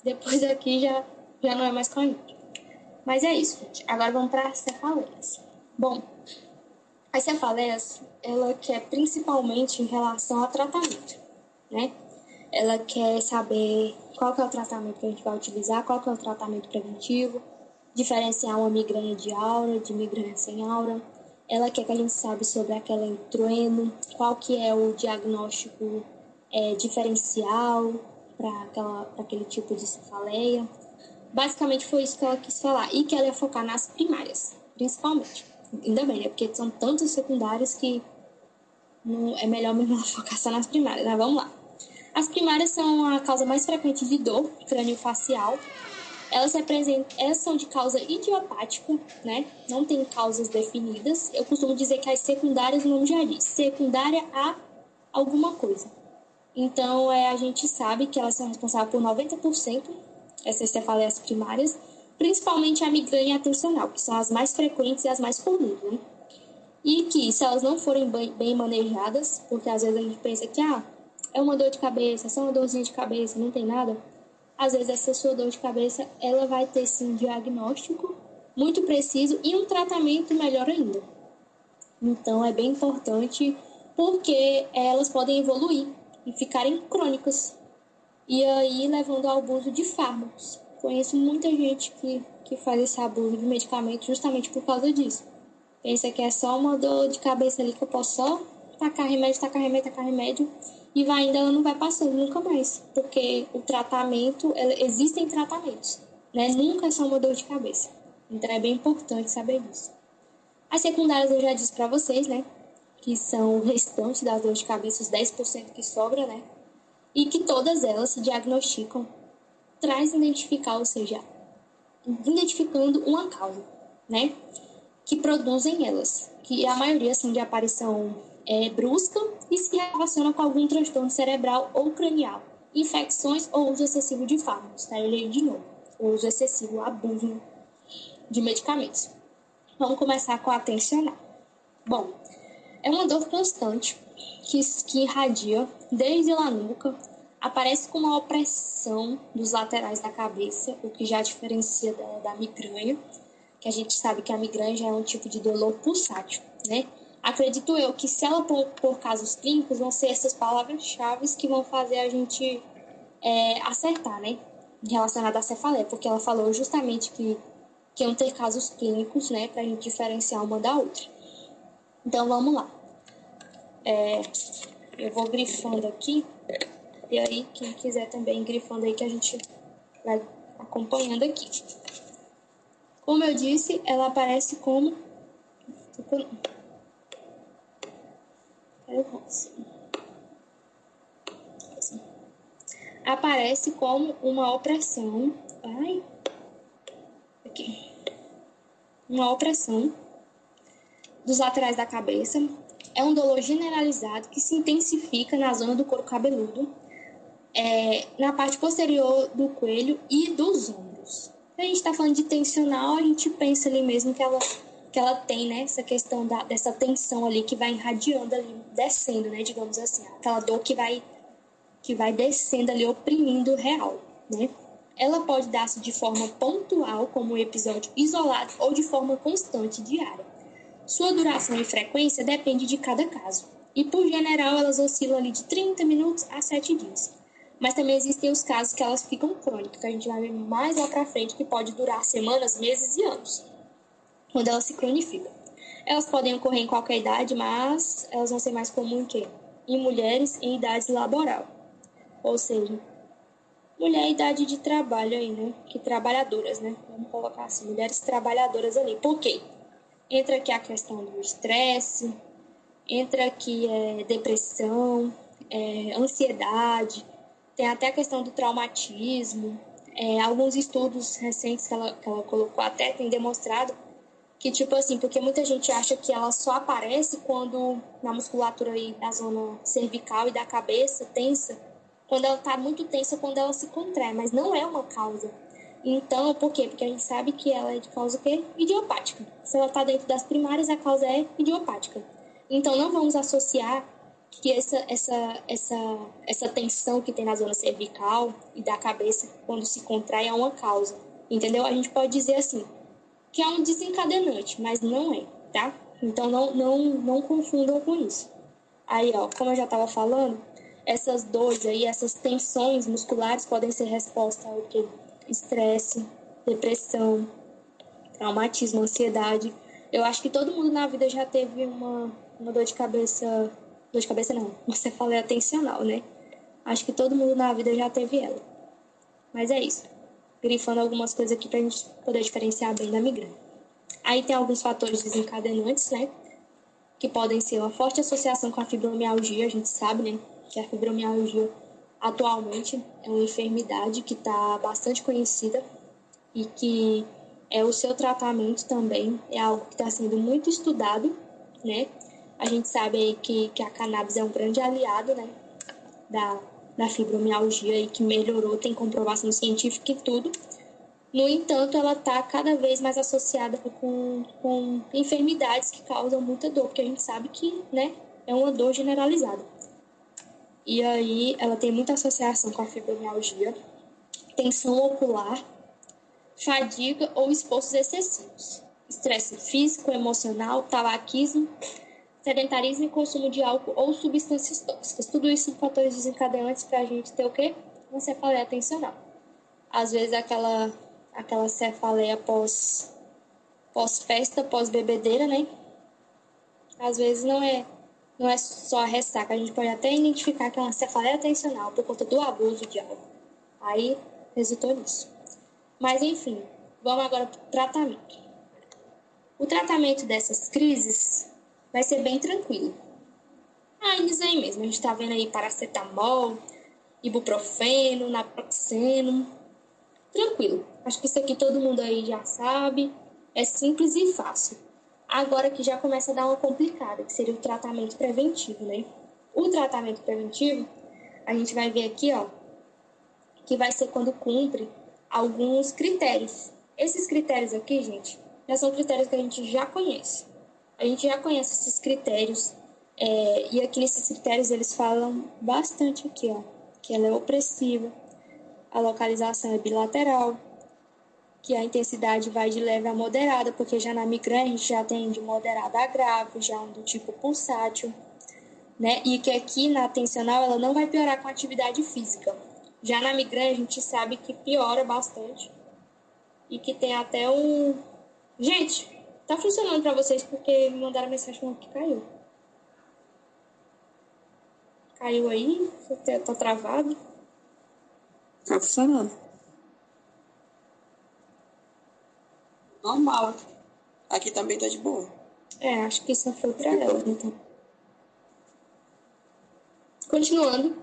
Depois daqui já não é mais com a gente. Mas é isso, gente. Agora vamos para as cefaleias. Bom, as cefaleias, ela quer principalmente em relação ao tratamento, né? Ela quer saber qual que é o tratamento que a gente vai utilizar, qual que é o tratamento preventivo, diferenciar uma migrânia de aura, de migrânia sem aura. Ela quer que a gente saiba sobre aquela entrueno, qual que é o diagnóstico diferencial para aquele tipo de cefaleia. Basicamente foi isso que ela quis falar. E que ela ia focar nas primárias, principalmente. Ainda bem, né? Porque são tantas secundárias que não, é melhor mesmo ela focar só nas primárias, né? Vamos lá. As primárias são a causa mais frequente de dor craniofacial. Elas são de causa idiopática, né? Não tem causas definidas. Eu costumo dizer que as secundárias, o nome já diz, secundária a alguma coisa. Então, a gente sabe que elas são responsáveis por 90%, essas cefaleias primárias, principalmente a migrânia atencional, que são as mais frequentes e as mais comuns, né? E que, se elas não forem bem manejadas, porque às vezes a gente pensa que é uma dor de cabeça, é só uma dorzinha de cabeça, não tem nada. Às vezes essa sua dor de cabeça, ela vai ter sim um diagnóstico muito preciso e um tratamento melhor ainda. Então, é bem importante porque elas podem evoluir e ficarem crônicas. E aí, levando ao abuso de fármacos. Conheço muita gente que faz esse abuso de medicamento justamente por causa disso. Pensa que é só uma dor de cabeça ali que eu posso só tacar remédio, e ela não vai passando nunca mais. Porque o tratamento, existem tratamentos, né? Nunca é só uma dor de cabeça. Então é bem importante saber disso. As secundárias eu já disse para vocês, né? Que são o restante das dores de cabeça, os 10% que sobra, né? E que todas elas se diagnosticam, traz identificar, ou seja, identificando uma causa, né? Que produzem elas, que a maioria são de aparição brusca e se relaciona com algum transtorno cerebral ou cranial, infecções ou uso excessivo de fármacos, tá? Eu leio de novo, o uso excessivo, o abuso de medicamentos. Vamos começar com a tensional. Bom, é uma dor constante que irradia desde a nuca, aparece com uma opressão dos laterais da cabeça, o que já diferencia da migrânia, que a gente sabe que a migrânia já é um tipo de dolor pulsátil, né? Acredito eu que se ela por casos clínicos, vão ser essas palavras-chave que vão fazer a gente acertar, né? Relacionada à cefaleia, porque ela falou justamente que iam ter casos clínicos, né? Pra gente diferenciar uma da outra. Então, vamos lá. Eu vou grifando aqui, e aí, quem quiser também grifando aí, que a gente vai acompanhando aqui. Como eu disse, ela aparece como... Aparece como uma opressão... Uma opressão dos laterais da cabeça. É um dolor generalizado que se intensifica na zona do couro cabeludo, na parte posterior do coelho e dos ombros. Se a gente está falando de tensional, a gente pensa ali mesmo que ela tem, né, essa questão dessa tensão ali que vai irradiando ali, descendo, né, digamos assim, aquela dor que vai descendo ali, oprimindo o real, né? Ela pode dar-se de forma pontual, como um episódio isolado, ou de forma constante, diária. Sua duração e frequência depende de cada caso. E, por general, elas oscilam ali de 30 minutos a 7 dias. Mas também existem os casos que elas ficam crônicas, que a gente vai ver mais lá pra frente, que pode durar semanas, meses e anos, quando elas se cronificam. Elas podem ocorrer em qualquer idade, mas elas vão ser mais comuns em quê? Em mulheres em idade laboral. Ou seja, mulher em idade de trabalho aí, né? Que trabalhadoras, né? Vamos colocar assim, mulheres trabalhadoras ali. Por quê? Entra aqui a questão do estresse, entra aqui depressão, ansiedade, tem até a questão do traumatismo. Alguns estudos recentes que ela colocou até tem demonstrado que, tipo assim, porque muita gente acha que ela só aparece quando na musculatura aí da zona cervical e da cabeça tensa, quando ela tá muito tensa, quando ela se contrai, mas não é uma causa. Então, por quê? Porque a gente sabe que ela é de causa o quê? Idiopática. Se ela está dentro das primárias, a causa é idiopática. Então, não vamos associar que essa tensão que tem na zona cervical e da cabeça, quando se contrai, é uma causa. Entendeu? A gente pode dizer assim, que é um desencadenante, mas não é, tá? Então, não confundam com isso. Aí, ó, como eu já estava falando, essas dores aí, essas tensões musculares podem ser resposta ao quê? Estresse, depressão, traumatismo, ansiedade. Eu acho que todo mundo na vida já teve uma dor de cabeça não, uma cefaleia tensional, né? Acho que todo mundo na vida já teve ela. Mas é isso. Grifando algumas coisas aqui pra gente poder diferenciar bem da migrânia. Aí tem alguns fatores desencadenantes, né? Que podem ser uma forte associação com a fibromialgia, a gente sabe, né? Que a fibromialgia atualmente é uma enfermidade que está bastante conhecida e que o seu tratamento também é algo que está sendo muito estudado, né? A gente sabe aí que a cannabis é um grande aliado, né? Da fibromialgia e que melhorou, tem comprovação científica e tudo. No entanto, ela está cada vez mais associada com enfermidades que causam muita dor, porque a gente sabe que, né, é uma dor generalizada. E aí, ela tem muita associação com a fibromialgia, tensão ocular, fadiga ou esforços excessivos, estresse físico, emocional, tabaquismo, sedentarismo e consumo de álcool ou substâncias tóxicas. Tudo isso são fatores desencadeantes para a gente ter o quê? Uma cefaleia tensional. Às vezes, aquela cefaleia pós-festa, pós-bebedeira, né? Às vezes não é só a ressaca. A gente pode até identificar que é uma cefaleia tensional por conta do abuso de álcool. Aí, resultou nisso. Mas, enfim, vamos agora para o tratamento. O tratamento dessas crises vai ser bem tranquilo. Isso aí mesmo, a gente está vendo aí paracetamol, ibuprofeno, naproxeno, tranquilo. Acho que isso aqui todo mundo aí já sabe, é simples e fácil. Agora que já começa a dar uma complicada, que seria o tratamento preventivo, né? O tratamento preventivo, a gente vai ver aqui, ó, que vai ser quando cumpre alguns critérios. Esses critérios aqui, gente, já são critérios que a gente já conhece. A gente já conhece esses critérios, e aqui nesses critérios eles falam bastante aqui, ó, que ela é opressiva, a localização é bilateral, que a intensidade vai de leve a moderada, porque já na migrânia a gente já tem de moderada a grave, já um do tipo pulsátil, né? E que aqui na tensional ela não vai piorar com a atividade física. Já na migrânia a gente sabe que piora bastante e que tem até um... Gente, tá funcionando para vocês porque me mandaram mensagem falando que caiu. Caiu aí? Tá travado? Tá funcionando. Normal. Aqui também tá de boa. Acho que isso foi para ela, então. Continuando.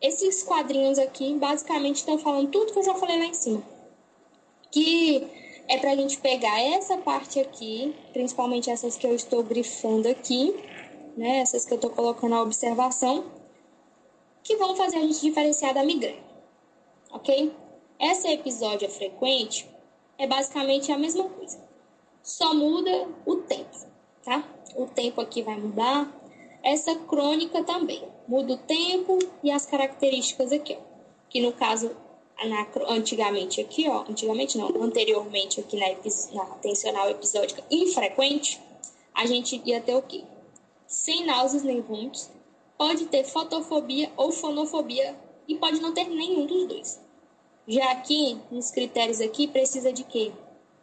Esses quadrinhos aqui, basicamente, estão falando tudo que eu já falei lá em cima. Que é pra gente pegar essa parte aqui, principalmente essas que eu estou grifando aqui, né? Essas que eu tô colocando a observação, que vão fazer a gente diferenciar da migrânia, ok? Essa episódia frequente é basicamente a mesma coisa. Só muda o tempo, tá? O tempo aqui vai mudar. Essa crônica também. Muda o tempo e as características aqui, ó. Que no caso, antigamente aqui, ó. Antigamente não, anteriormente aqui na tensional episódica infrequente, a gente ia ter o quê? Sem náuseas nem vômitos. Pode ter fotofobia ou fonofobia e pode não ter nenhum dos dois. Já aqui, nos critérios aqui, precisa de quê?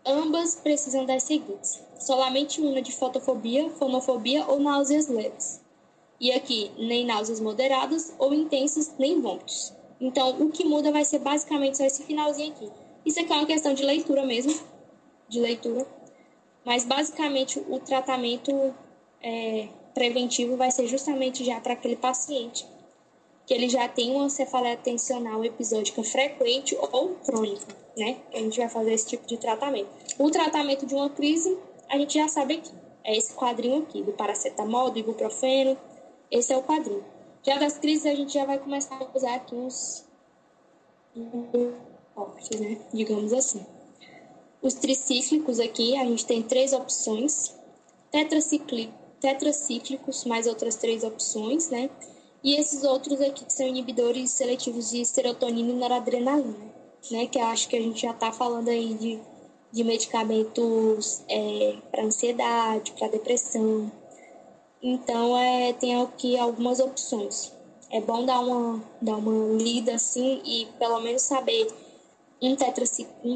Ambas precisam das seguintes. Solamente uma de fotofobia, fonofobia ou náuseas leves. E aqui, nem náuseas moderadas ou intensas, nem vômitos. Então, o que muda vai ser basicamente só esse finalzinho aqui. Isso aqui é uma questão de leitura mesmo, de leitura. Mas, basicamente, o tratamento preventivo vai ser justamente já para aquele paciente que ele já tem uma cefaleia tensional episódica frequente ou crônica, né? A gente vai fazer esse tipo de tratamento. O tratamento de uma crise, a gente já sabe aqui. É esse quadrinho aqui, do paracetamol, do ibuprofeno. Esse é o quadrinho. Já das crises, a gente já vai começar a usar aqui uns fortes, né? Digamos assim. Os tricíclicos aqui, a gente tem 3 opções. Tetracíclicos, mais outras 3 opções, né? E esses outros aqui que são inibidores seletivos de serotonina e noradrenalina, né? Que eu acho que a gente já está falando aí de medicamentos para ansiedade, para depressão. Então, tem aqui algumas opções. É bom dar uma lida assim e pelo menos saber um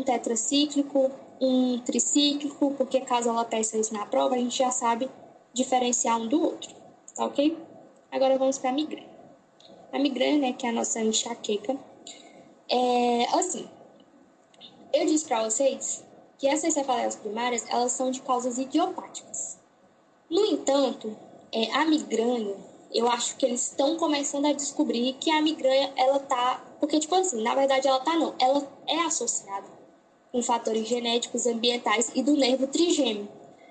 tetracíclico, um tricíclico, porque caso ela peça isso na prova, a gente já sabe diferenciar um do outro, tá ok? Agora vamos para a migrânia. A migrânia, né, que é a nossa enxaqueca, assim, eu disse para vocês que essas cefaleias primárias, elas são de causas idiopáticas. No entanto, a migrânia, eu acho que eles estão começando a descobrir que a migrânia, ela tá... Porque, tipo assim, na verdade ela tá não. Ela é associada com fatores genéticos, ambientais e do nervo trigêmeo.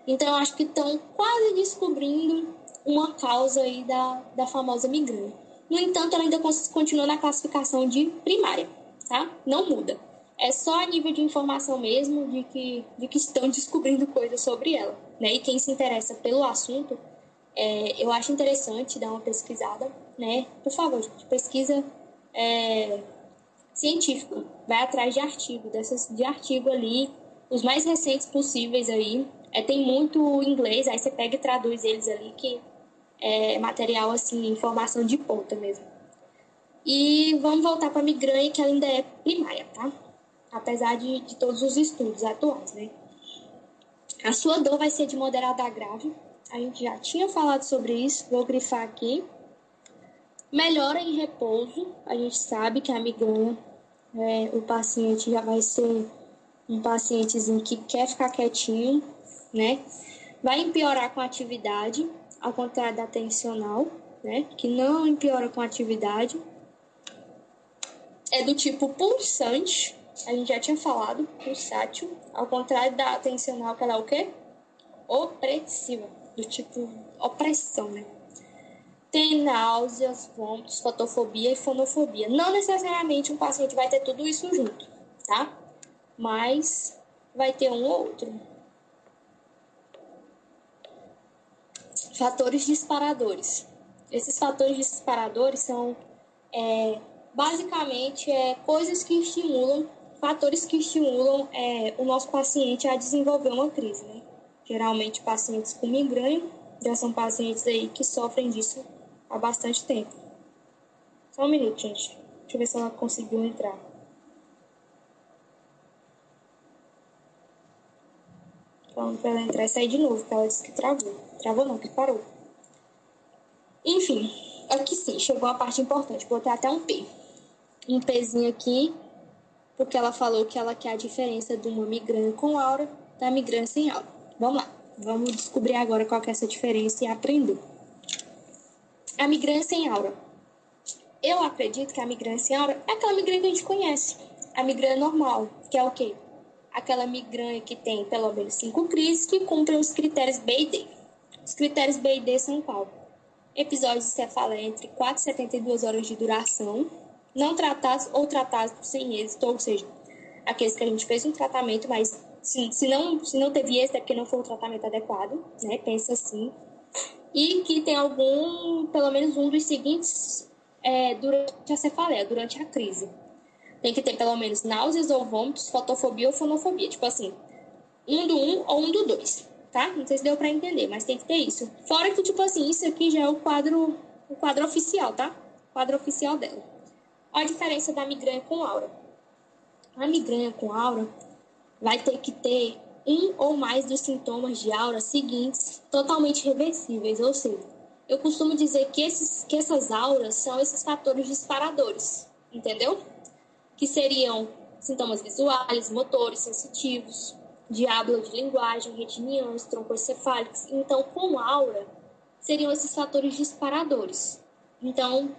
Então, eu acho que estão quase descobrindo uma causa aí da famosa migrânia. No entanto, ela ainda continua na classificação de primária, tá? Não muda. É só a nível de informação mesmo de que estão descobrindo coisas sobre ela, né? E quem se interessa pelo assunto, eu acho interessante dar uma pesquisada, né? Por favor, gente, pesquisa científica. Vai atrás de artigo ali, os mais recentes possíveis aí. Tem muito inglês, aí você pega e traduz eles ali, que é material, assim, informação de ponta mesmo. E vamos voltar para a migrânia, que ela ainda é primária, tá? Apesar de todos os estudos atuais, né? A sua dor vai ser de moderada a grave. A gente já tinha falado sobre isso, vou grifar aqui. Melhora em repouso. A gente sabe que a migrânia O paciente já vai ser um pacientezinho que quer ficar quietinho, né? Vai empeorar com a atividade, ao contrário da tensional, né? Que não empeora com a atividade. É do tipo pulsante, a gente já tinha falado, pulsátil, ao contrário da tensional, que ela é o quê? Opressiva, do tipo opressão, né? Tem náuseas, vômitos, fotofobia e fonofobia. Não necessariamente um paciente vai ter tudo isso junto, tá? Mas vai ter um ou outro. Fatores disparadores. Esses fatores disparadores são basicamente coisas que estimulam, fatores que estimulam o nosso paciente a desenvolver uma crise, né? Geralmente pacientes com migrânia já são pacientes aí que sofrem disso há bastante tempo. Só um minuto, gente. Deixa eu ver se ela conseguiu entrar. Falando pra ela entrar e sair de novo, porque ela disse que travou. Travou não, que parou. Enfim, aqui sim, chegou a parte importante. Botei até um P. Um Pzinho aqui, porque ela falou que ela quer a diferença de uma migrânia com aura da migrânia sem aura. Vamos lá. Vamos descobrir agora qual que é essa diferença e aprender. A migrânia sem aura. Eu acredito que a migrânia sem aura é aquela migrânia que a gente conhece. A migrânia normal, que é o quê? Aquela migrânia que tem pelo menos 5 crises que cumprem os critérios B e D. Os critérios B e D são qual? Episódios de cefaleia entre 4 e 72 horas de duração, não tratados ou tratados sem êxito, ou seja, aqueles que a gente fez um tratamento, mas se não teve êxito é porque não foi um tratamento adequado, né? Pensa assim. E que tem pelo menos um dos seguintes durante a cefaleia, durante a crise. Tem que ter pelo menos náuseas ou vômitos, fotofobia ou fonofobia. Tipo assim, um do 1 ou um do 2, tá? Não sei se deu pra entender, mas tem que ter isso. Fora que, tipo assim, isso aqui já é o quadro oficial, tá? O quadro oficial dela. Olha a diferença da migrânia com aura. A migrânia com aura vai ter que ter um ou mais dos sintomas de aura seguintes totalmente reversíveis, ou seja, eu costumo dizer que essas auras são esses fatores disparadores, entendeu? Que seriam sintomas visuais, motores, sensitivos, diábula de linguagem, retinianos, troncoencefálicos. Então, com aura, seriam esses fatores disparadores. Então,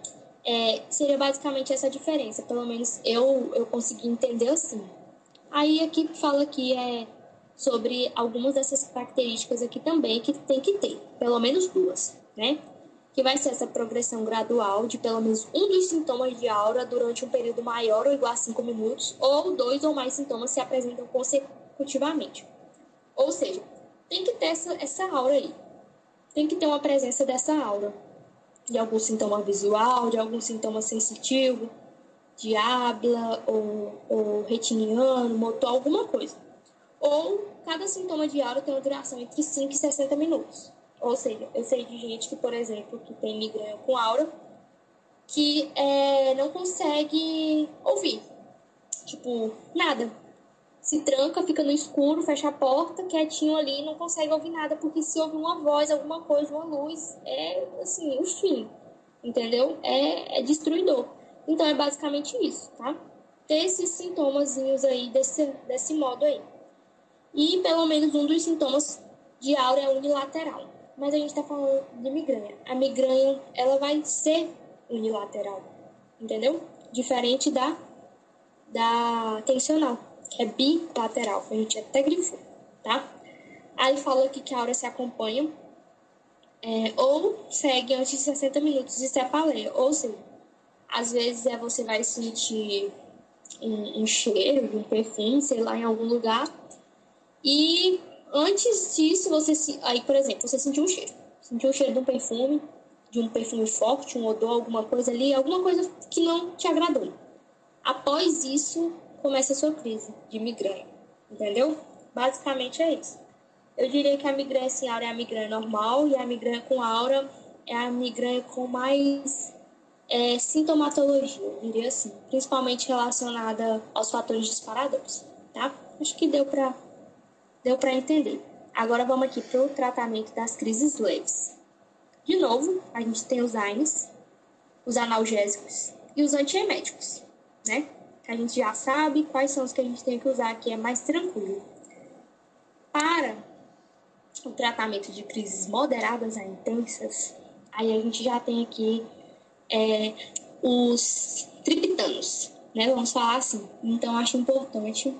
seria basicamente essa diferença. Pelo menos eu consegui entender assim. Aí aqui fala que sobre algumas dessas características aqui também que tem que ter, pelo menos 2, né? Que vai ser essa progressão gradual de pelo menos um dos sintomas de aura durante um período maior ou igual a 5 minutos, ou 2 ou mais sintomas se apresentam consecutivamente. Ou seja, tem que ter essa aura aí. Tem que ter uma presença dessa aura. De algum sintoma visual, de algum sintoma sensitivo, de habla ou retiniano, motor, alguma coisa. Ou cada sintoma de aura tem uma duração entre 5 e 60 minutos. Ou seja, eu sei de gente que, por exemplo, que tem migrânia com aura, que não consegue ouvir. Tipo, nada. Se tranca, fica no escuro, fecha a porta, quietinho ali, não consegue ouvir nada, porque se ouvir uma voz, alguma coisa, uma luz, assim, o fim. Entendeu? É destruidor. Então, é basicamente isso, tá? Ter esses sintomazinhos aí, desse modo aí. E pelo menos um dos sintomas de aura é unilateral. Mas a gente está falando de migrânia. A migrânia, ela vai ser unilateral, entendeu? Diferente da tensional, que é bilateral. A gente até grifou, tá? Aí fala aqui que a aura se acompanha ou segue antes de 60 minutos de cefaleia. Ou seja, às vezes você vai sentir um cheiro de um perfume, sei lá, em algum lugar. E antes disso, aí, por exemplo, você sentiu um cheiro. Sentiu o cheiro de um perfume forte, um odor, alguma coisa ali, alguma coisa que não te agradou. Após isso, começa a sua crise de migrânia, entendeu? Basicamente é isso. Eu diria que a migrânia sem aura é a migrânia normal e a migrânia com aura é a migrânia com mais sintomatologia, eu diria assim. Principalmente relacionada aos fatores disparadores, tá? Acho que deu para entender. Agora vamos aqui para o tratamento das crises leves. De novo, a gente tem os AINES, os analgésicos e os antieméticos, né? que a gente já sabe, quais são os que a gente tem que usar, que é mais tranquilo. Para o tratamento de crises moderadas a intensas, aí a gente já tem aqui os triptanos, né? Vamos falar assim. Então, acho importante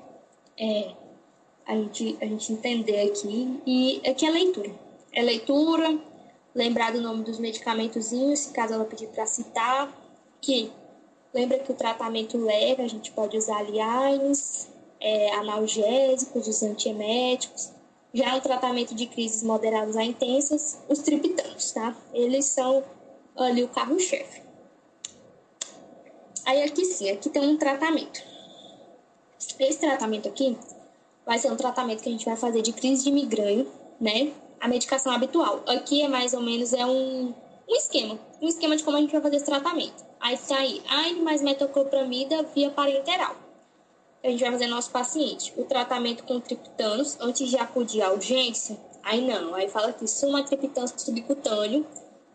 a gente entender aqui. E aqui é leitura. É leitura, lembrar do nome dos medicamentozinhos, se caso ela pedir para citar, que lembra que o tratamento leve, a gente pode usar alianes, analgésicos, os antieméticos. Já no tratamento de crises moderadas a intensas, os triptanos, tá? Eles são ali o carro-chefe. Aí aqui sim, aqui tem um tratamento. Esse tratamento aqui vai ser um tratamento que a gente vai fazer de crise de migrânia, né? A medicação habitual. Aqui é mais ou menos um esquema de como a gente vai fazer esse tratamento. Aí sai AINE mais metoclopramida via parenteral. A gente vai fazer no nosso paciente o tratamento com triptanos antes de acudir à urgência. Aí não, aí fala aqui sumatriptan subcutâneo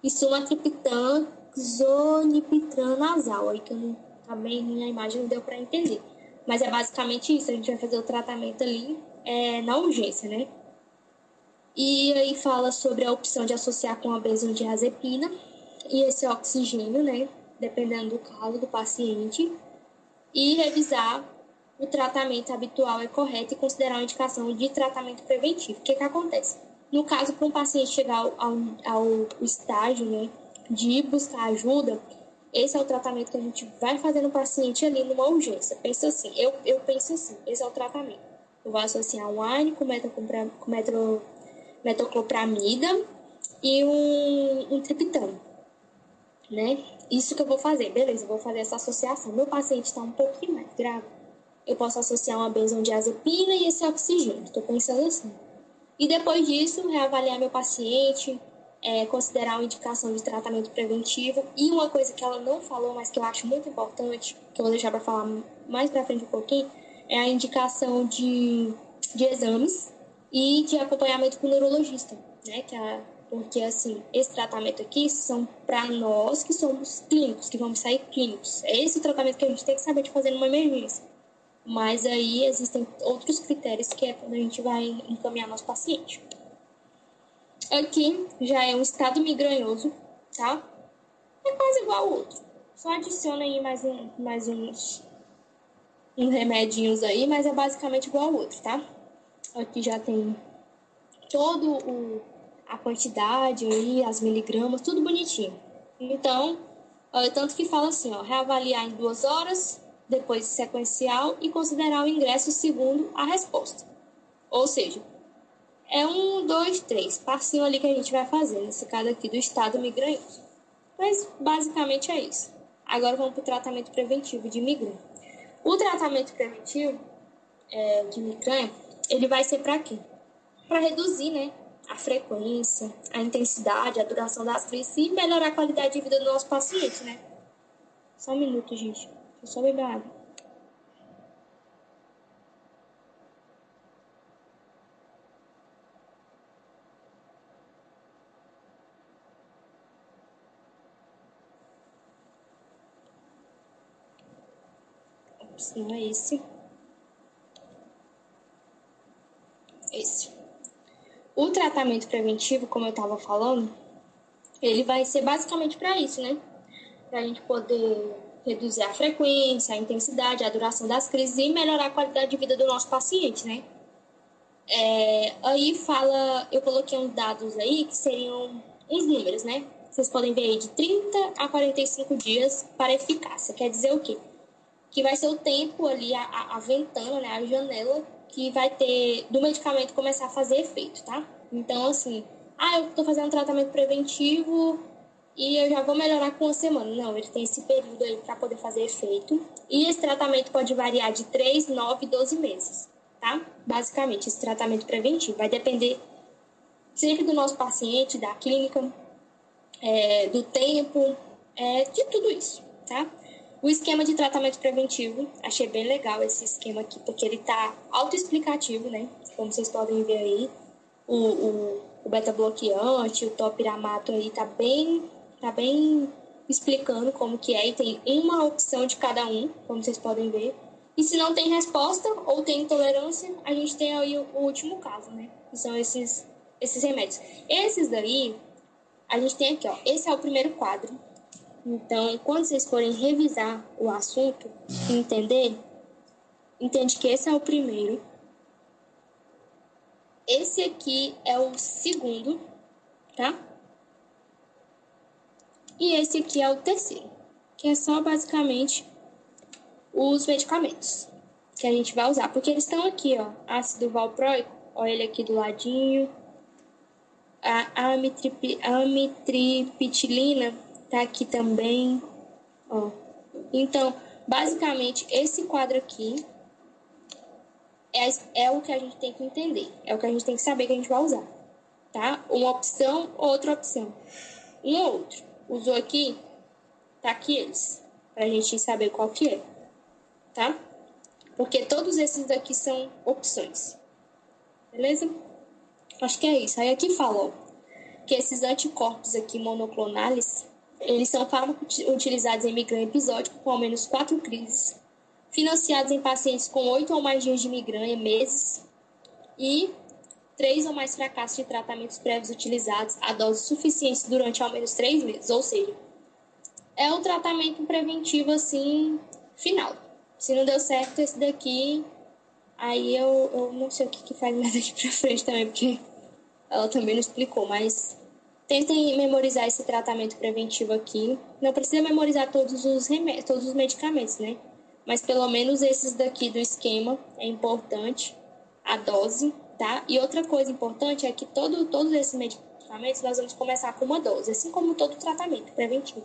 e sumatriptan zonipitran nasal. Aí que eu não, também na imagem não deu para entender. Mas é basicamente isso, a gente vai fazer o tratamento ali na urgência, né? E aí fala sobre a opção de associar com a benzodiazepina e esse oxigênio, né? Dependendo do caso do paciente. E revisar o tratamento habitual é correto e considerar uma indicação de tratamento preventivo. O que acontece? No caso, para um paciente chegar ao estágio, né, de buscar ajuda, esse é o tratamento que a gente vai fazer no paciente ali numa urgência. Pensa assim, eu penso assim, esse é o tratamento. Eu vou associar um AINE com metoclopramida e um triptano, né? Isso que eu vou fazer, beleza, eu vou fazer essa associação. Meu paciente está um pouquinho mais grave, eu posso associar uma benzodiazepina e esse oxigênio, estou pensando assim. E depois disso, reavaliar meu paciente, considerar uma indicação de tratamento preventivo. E uma coisa que ela não falou, mas que eu acho muito importante, que eu vou deixar para falar mais para frente um pouquinho, é a indicação de exames e de acompanhamento com o neurologista, né? Porque, assim, esse tratamento aqui são para nós que somos clínicos, que vamos sair clínicos. É esse o tratamento que a gente tem que saber de fazer numa emergência. Mas aí existem outros critérios que é quando a gente vai encaminhar nosso paciente. Aqui já é um estado migranhoso, tá? É quase igual ao outro. Só adiciona aí mais uns remedinhos aí, mas é basicamente igual ao outro, tá? Aqui já tem a quantidade aí, as miligramas, tudo bonitinho. Então, tanto que fala assim, reavaliar em 2 horas, depois sequencial e considerar o ingresso segundo a resposta. Ou seja, 1, 2, 3, passinho ali que a gente vai fazer, nesse caso aqui do estado migranhoso. Mas basicamente é isso. Agora vamos para o tratamento preventivo de migrânia. O tratamento preventivo de migrânia, ele vai ser para quê? Para reduzir, né, a frequência, a intensidade, a duração das crises e melhorar a qualidade de vida do nosso paciente, né? Só um minuto, gente. Deixa eu só beber água. Não é esse. Esse. O tratamento preventivo, como eu estava falando, ele vai ser basicamente para isso, né? Para a gente poder reduzir a frequência, a intensidade, a duração das crises e melhorar a qualidade de vida do nosso paciente, né? Aí eu coloquei uns dados aí que seriam uns números, né? Vocês podem ver aí de 30 a 45 dias para eficácia. Quer dizer o quê? Que vai ser o tempo ali, a ventana, né, a janela, que vai ter do medicamento começar a fazer efeito, tá? Então, assim, eu tô fazendo um tratamento preventivo e eu já vou melhorar com 1 semana. Não, ele tem esse período aí para poder fazer efeito. E esse tratamento pode variar de 3, 9 e 12 meses, tá? Basicamente, esse tratamento preventivo vai depender sempre do nosso paciente, da clínica, do tempo, de tudo isso, tá? O esquema de tratamento preventivo, achei bem legal esse esquema aqui, porque ele tá autoexplicativo, né? Como vocês podem ver aí, o beta-bloqueante, o topiramato aí tá bem explicando como que é, e tem uma opção de cada um, como vocês podem ver. E se não tem resposta ou tem intolerância, a gente tem aí o último caso, né? Que são esses remédios. Esses daí, a gente tem aqui, ó. Esse é o primeiro quadro. Então, quando vocês forem revisar o assunto e entende que esse é o primeiro. Esse aqui é o segundo, tá? E esse aqui é o terceiro, que é só basicamente os medicamentos que a gente vai usar. Porque eles estão aqui, ó. Ácido valproico, ó, ele aqui do ladinho. A amitriptilina tá aqui também, ó. Então, basicamente, esse quadro aqui é o que a gente tem que entender. É o que a gente tem que saber que a gente vai usar, tá? Uma opção, outra opção. Um ou outro. Usou aqui, tá aqui eles. Pra gente saber qual que é, tá? Porque todos esses daqui são opções. Beleza? Acho que é isso. Aí aqui fala, ó, que esses anticorpos aqui monoclonais, eles são fármacos utilizados em migrânia episódica com ao menos 4 crises, financiados em pacientes com 8 ou mais dias de migrânia, meses, e 3 ou mais fracassos de tratamentos prévios utilizados a doses suficientes durante ao menos 3 meses. Ou seja, é um tratamento preventivo, assim, final. Se não deu certo esse daqui, aí eu não sei o que faz mais daqui pra frente também, porque ela também não explicou, mas tentem memorizar esse tratamento preventivo aqui. Não precisa memorizar todos os remédios, todos os medicamentos, né? Mas pelo menos esses daqui do esquema é importante, a dose, tá? E outra coisa importante é que todos esses medicamentos nós vamos começar com uma dose, assim como todo tratamento preventivo.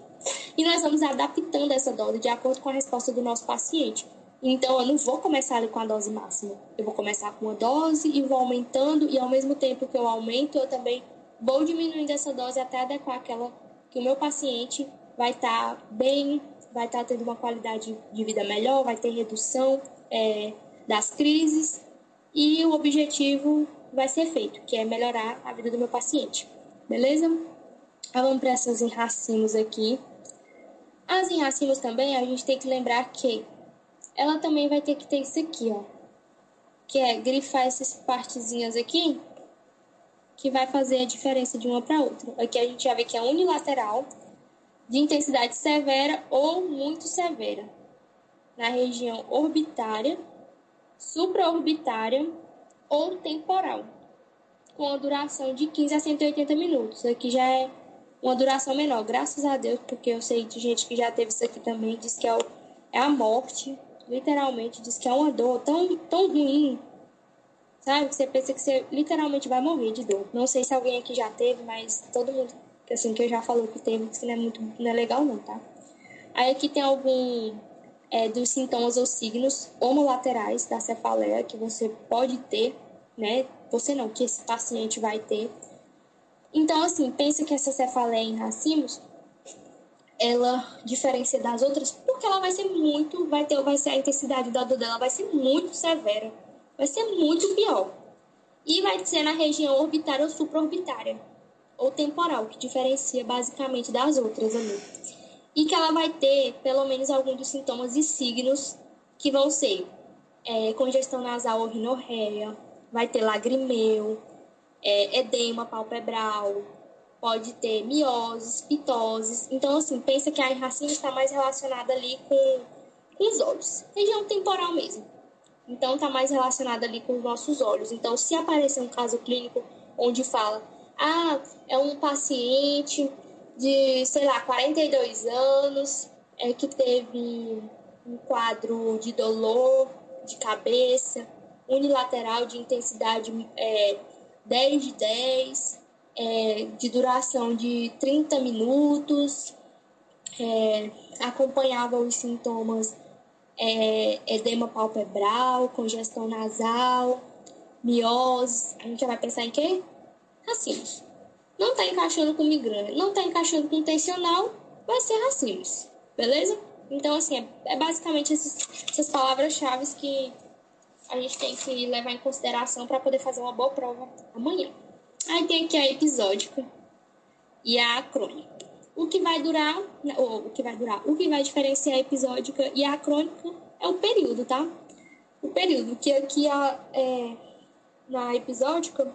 E nós vamos adaptando essa dose de acordo com a resposta do nosso paciente. Então, eu não vou começar ali com a dose máxima. Eu vou começar com uma dose e vou aumentando, e ao mesmo tempo que eu aumento, eu também vou diminuindo essa dose até adequar aquela que o meu paciente vai estar bem, vai estar tendo uma qualidade de vida melhor, vai ter redução das crises, e o objetivo vai ser feito, que é melhorar a vida do meu paciente. Beleza? Vamos para essas enracimos aqui. As enracimos também, a gente tem que lembrar que ela também vai ter que ter isso aqui, ó. Que é grifar essas partezinhas aqui, que vai fazer a diferença de uma para outra. Aqui a gente já vê que é unilateral, de intensidade severa ou muito severa, na região orbitária, supraorbitária ou temporal, com a duração de 15 a 180 minutos. Aqui já é uma duração menor, graças a Deus, porque eu sei de gente que já teve isso aqui também, diz que é a morte, literalmente, diz que é uma dor tão ruim, sabe? Que você pensa que você literalmente vai morrer de dor. Não sei se alguém aqui já teve, mas todo mundo assim, que eu já falou que teve, que não é legal não, tá? Aí aqui tem algum dos sintomas ou signos homolaterais da cefaleia que você pode ter, né? Você não, que esse paciente vai ter. Então, assim, pensa que essa cefaleia em racimos, ela diferencia das outras porque ela vai ser a intensidade da dor dela vai ser muito severa, vai ser muito pior. E vai ser na região orbitária ou supraorbitária, ou temporal, que diferencia basicamente das outras ali. E que ela vai ter pelo menos alguns dos sintomas e signos que vão ser congestão nasal ou rinorreia, vai ter lagrimeu, edema palpebral, pode ter mioses, pitoses. Então, assim, pensa que a racina está mais relacionada ali com os olhos, região temporal mesmo. Então, está mais relacionada ali com os nossos olhos. Então, se aparecer um caso clínico onde fala, é um paciente de, 42 anos, que teve um quadro de dolor de cabeça, unilateral de intensidade 10 de 10, de duração de 30 minutos, acompanhava os sintomas edema palpebral, congestão nasal, miose. A gente já vai pensar em quê? Racimos. Não está encaixando com migrânia, não está encaixando com tensional, vai ser racimos. Beleza? Então, assim, basicamente essas palavras-chave que a gente tem que levar em consideração para poder fazer uma boa prova amanhã. Aí tem aqui a episódica e a crônica. O que vai diferenciar a episódica e a crônica é o período, tá? O período, que aqui na episódica,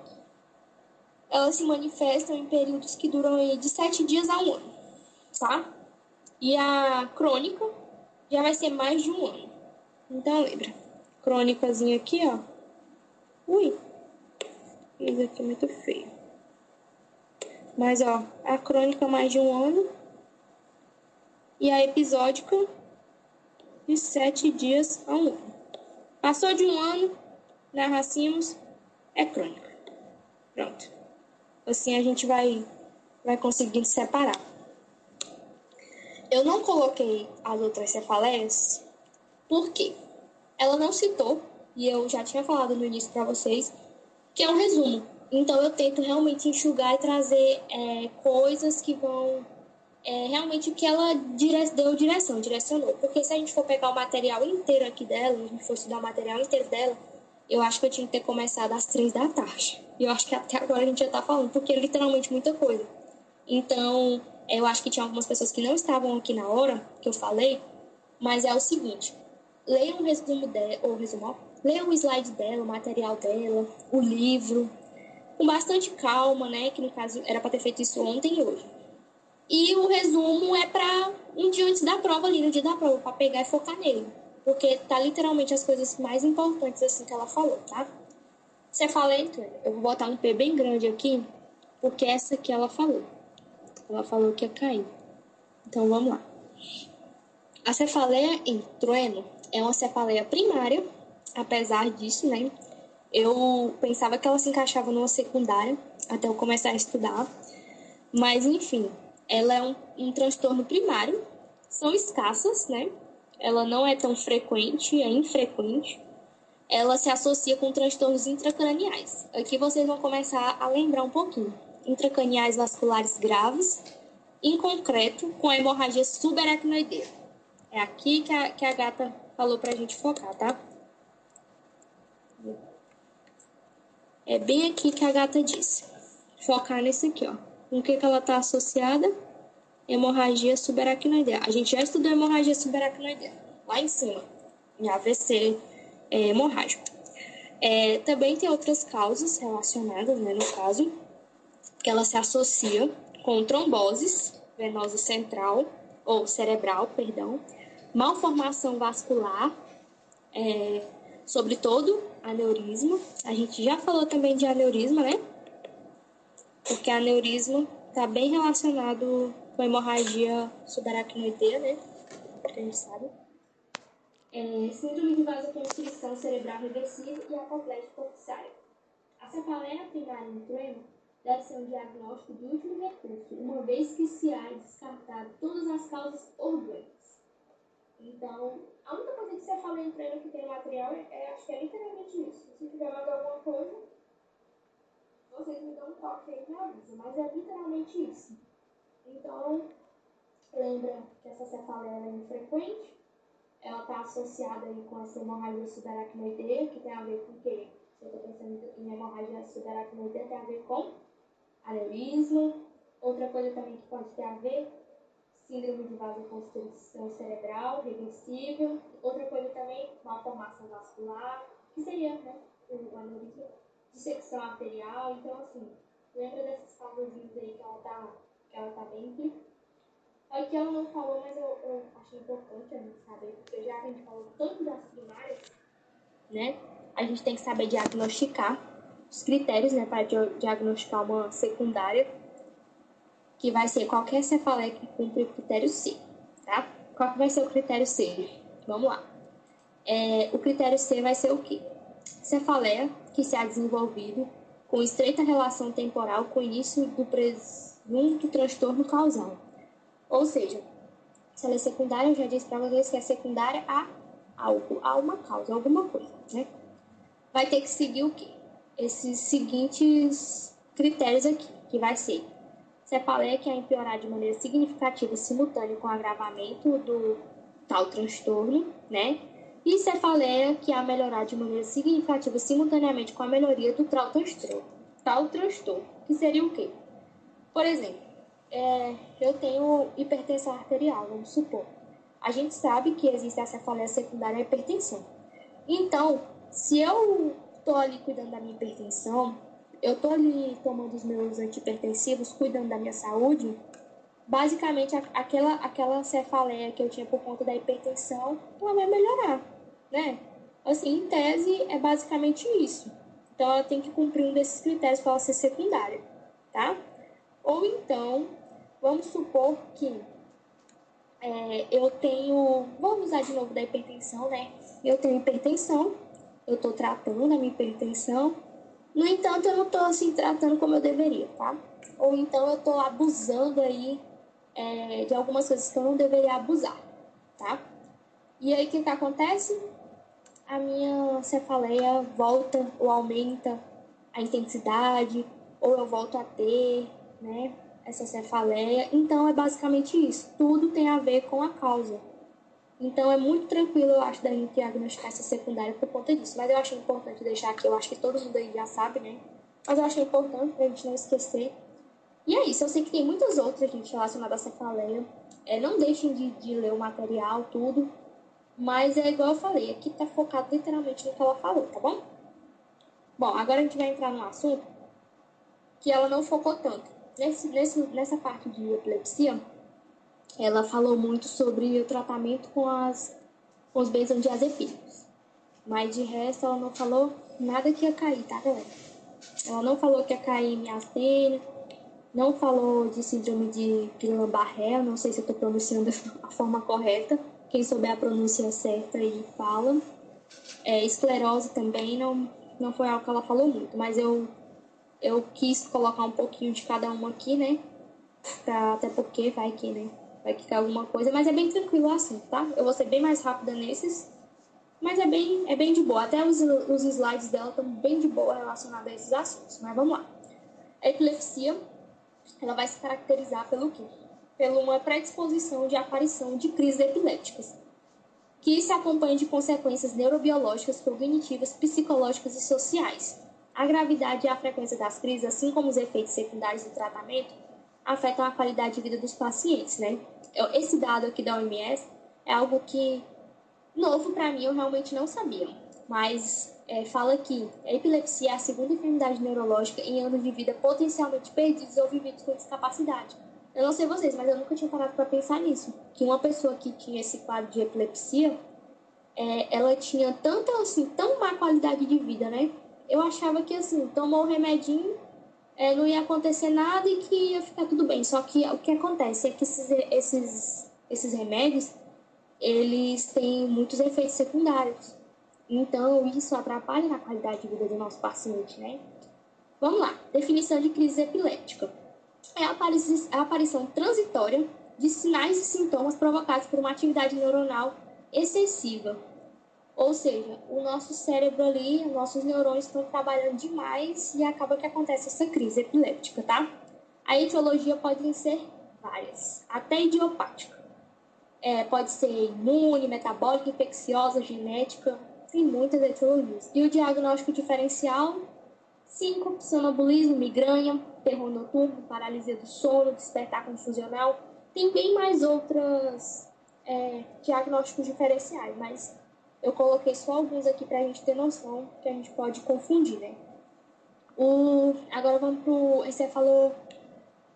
elas se manifestam em períodos que duram aí de 7 dias a um ano, tá? E a crônica já vai ser mais de um ano. Então, lembra. Crônicazinha aqui, ó. Ui. Isso aqui é muito feio. Mas, ó, a crônica mais de um ano. E a episódica de 7 dias a um ano. Passou de um ano, na Racimos, é crônica. Pronto. Assim a gente vai conseguindo separar. Eu não coloquei as outras cefaleias, por quê? Ela não citou, e eu já tinha falado no início para vocês, que é um resumo. Então eu tento realmente enxugar e trazer coisas que vão... realmente o que ela direcionou. Porque se a gente for pegar o material inteiro aqui dela, se a gente for estudar o material inteiro dela, eu acho que eu tinha que ter começado às 3 da tarde. E eu acho que até agora a gente já tá falando, porque é literalmente muita coisa. Então, eu acho que tinha algumas pessoas que não estavam aqui na hora que eu falei, mas é o seguinte, leia um resumo dela, leia o slide dela, o material dela, o livro, com bastante calma, né? Que no caso era para ter feito isso ontem e hoje. E o resumo é para um dia antes da prova, ali no dia da prova, para pegar e focar nele. Porque tá literalmente as coisas mais importantes assim que ela falou, tá? Você fala, então, eu vou botar um P bem grande aqui, porque essa aqui ela falou. Ela falou que ia cair. Então vamos lá. A cefaleia em trueno é uma cefaleia primária, apesar disso, né? Eu pensava que ela se encaixava numa secundária, até eu começar a estudar. Mas, enfim, ela é um transtorno primário. São escassas, né? Ela não é tão frequente, é infrequente. Ela se associa com transtornos intracraniais. Aqui vocês vão começar a lembrar um pouquinho. Intracraniais vasculares graves, em concreto, com a hemorragia subaracnoidea. É aqui que a gata falou pra gente focar, tá? É bem aqui que a gata disse. Focar nesse aqui, ó. Com o que ela tá associada? Hemorragia subaracnoidea. A gente já estudou hemorragia subaracnoidea, lá em cima, em AVC hemorrágico. Também tem outras causas relacionadas, né, no caso, que ela se associa com tromboses venosa central, ou cerebral, perdão, malformação vascular, sobretudo aneurisma. A gente já falou também de aneurisma, né? Porque aneurisma está bem relacionado com hemorragia subaracnoidea, né? Que a gente sabe. Síndrome de vasoconstrição cerebral reversível e apoplégicos oficiais. A cefaleia primária em trueno deve ser um diagnóstico de último recurso, uma vez que se há descartado todas as causas orgânicas. Então, a única coisa que cefaleia em trueno que tem material acho que é literalmente isso. Se tiver mais alguma coisa, vocês me dão um toque aí e me avisam, mas é literalmente isso. Então, lembra que essa cefaleia é infrequente, ela está associada aí com essa hemorragia subaracnoidea, que tem a ver com o quê? Se eu estou pensando em hemorragia subaracnoidea, tem a ver com aneurisma. Outra coisa também que pode ter a ver, síndrome de vasoconstrição cerebral reversível. Outra coisa também, malformação vascular, que seria, né, o aneurisma, dissecção arterial. Então, assim, lembra dessas causazinhas aí que ela tá bem aqui. Aqui ela não falou, mas eu achei importante a gente saber, porque já que a gente falou tanto das primárias, né, a gente tem que saber diagnosticar os critérios, né, para diagnosticar uma secundária, que vai ser qualquer cefaleia que cumpre o critério C, tá? Qual que vai ser o critério C? Vamos lá. O critério C vai ser o quê? Cefaleia que se ha desenvolvido com estreita relação temporal com o início do presunto transtorno causal. Ou seja, se ela é secundária, eu já disse para vocês que é secundária a algo, a uma causa, alguma coisa, né? Vai ter que seguir o quê? Esses seguintes critérios aqui, que vai ser cefaleia que é empeorar de maneira significativa simultânea com o agravamento do tal transtorno, né? E cefaleia que a melhorar de maneira significativa simultaneamente com a melhoria do tal transtorno, que seria o quê? Por exemplo, eu tenho hipertensão arterial, vamos supor. A gente sabe que existe a cefaleia secundária à hipertensão. Então, se eu estou ali cuidando da minha hipertensão, eu estou ali tomando os meus antihipertensivos, cuidando da minha saúde, basicamente aquela cefaleia que eu tinha por conta da hipertensão, ela vai melhorar, né? Assim, em tese, é basicamente isso. Então, ela tem que cumprir um desses critérios para ela ser secundária, tá? Ou então, vamos supor que eu tenho... Vamos usar de novo da hipertensão, né? Eu tenho hipertensão, eu estou tratando a minha hipertensão, no entanto, eu não estou assim tratando como eu deveria, tá? Ou então eu estou abusando aí de algumas coisas que eu não deveria abusar, tá? E aí, o que acontece? A minha cefaleia volta ou aumenta a intensidade, ou eu volto a ter, né, essa cefaleia. Então, é basicamente isso. Tudo tem a ver com a causa. Então, é muito tranquilo, eu acho, da gente diagnosticar essa secundária por conta disso. Mas eu achei importante deixar aqui, eu acho que todo mundo aí já sabe, né? Mas eu achei importante pra gente não esquecer. E é isso, eu sei que tem muitas outras, gente, relacionadas à cefaleia. Não deixem de ler o material, tudo. Mas é igual eu falei, aqui tá focado literalmente no que ela falou, tá bom? Bom, agora a gente vai entrar num assunto que ela não focou tanto. Nessa parte de epilepsia, ela falou muito sobre o tratamento com os benzodiazepínicos. Mas de resto, ela não falou nada que ia cair, tá, galera? Ela não falou que ia cair miastênia, não falou de síndrome de Guillain-Barré, não sei se eu tô pronunciando a forma correta. Quem souber a pronúncia certa aí fala. Esclerose também não foi algo que ela falou muito, mas eu quis colocar um pouquinho de cada uma aqui, né? Até porque vai que, né? Vai que cai alguma coisa, mas é bem tranquilo o assunto, tá? Eu vou ser bem mais rápida nesses, mas é bem de boa. Até os slides dela estão bem de boa relacionados a esses assuntos, mas vamos lá. A epilepsia, ela vai se caracterizar pelo quê? Pela uma predisposição de aparição de crises epilépticas, que se acompanha de consequências neurobiológicas, cognitivas, psicológicas e sociais. A gravidade e a frequência das crises, assim como os efeitos secundários do tratamento, afetam a qualidade de vida dos pacientes, né? Esse dado aqui da OMS é algo que, novo para mim, eu realmente não sabia. Mas fala que a epilepsia é a segunda enfermidade neurológica em anos de vida potencialmente perdidos ou vividos com discapacidade. Eu não sei vocês, mas eu nunca tinha parado para pensar nisso. Que uma pessoa que tinha esse quadro de epilepsia, ela tinha tão má qualidade de vida, né? Eu achava que, assim, tomou o remedinho, não ia acontecer nada e que ia ficar tudo bem. Só que o que acontece é que esses remédios, eles têm muitos efeitos secundários. Então, isso atrapalha na qualidade de vida do nosso paciente, né? Vamos lá. Definição de crise epiléptica. É a aparição transitória de sinais e sintomas provocados por uma atividade neuronal excessiva. Ou seja, o nosso cérebro ali, nossos neurônios estão trabalhando demais e acaba que acontece essa crise epiléptica, tá? A etiologia pode ser várias, até idiopática. Pode ser imune, metabólica, infecciosa, genética, tem muitas etiologias. E o diagnóstico diferencial: síncope, sonambulismo, migrânia, terror noturno, paralisia do sono, despertar confusional. Tem bem mais outros diagnósticos diferenciais, mas eu coloquei só alguns aqui para a gente ter noção que a gente pode confundir, né? Agora vamos para o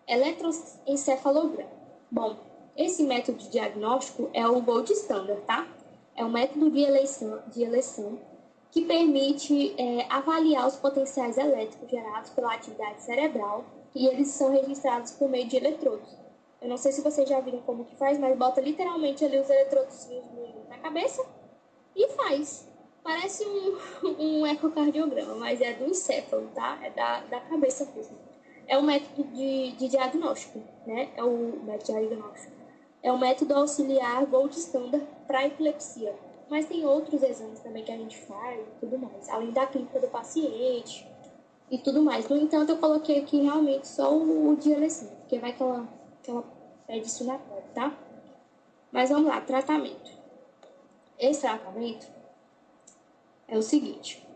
eletroencefalograma. Bom, esse método de diagnóstico é o gold standard, tá? É um método de eleição que permite avaliar os potenciais elétricos gerados pela atividade cerebral, e eles são registrados por meio de eletrodos. Eu não sei se vocês já viram como que faz, mas bota literalmente ali os eletrodos na cabeça e faz. Parece um ecocardiograma, mas é do encéfalo, tá? É da cabeça mesmo. É um método de diagnóstico, né? É o método diagnóstico. É um método auxiliar gold standard para epilepsia. Mas tem outros exames também que a gente faz e tudo mais, além da clínica do paciente e tudo mais. No entanto, eu coloquei aqui realmente só o de eleição, porque vai que ela pede isso na prova, tá? Mas vamos lá, tratamento. Esse tratamento é o seguinte.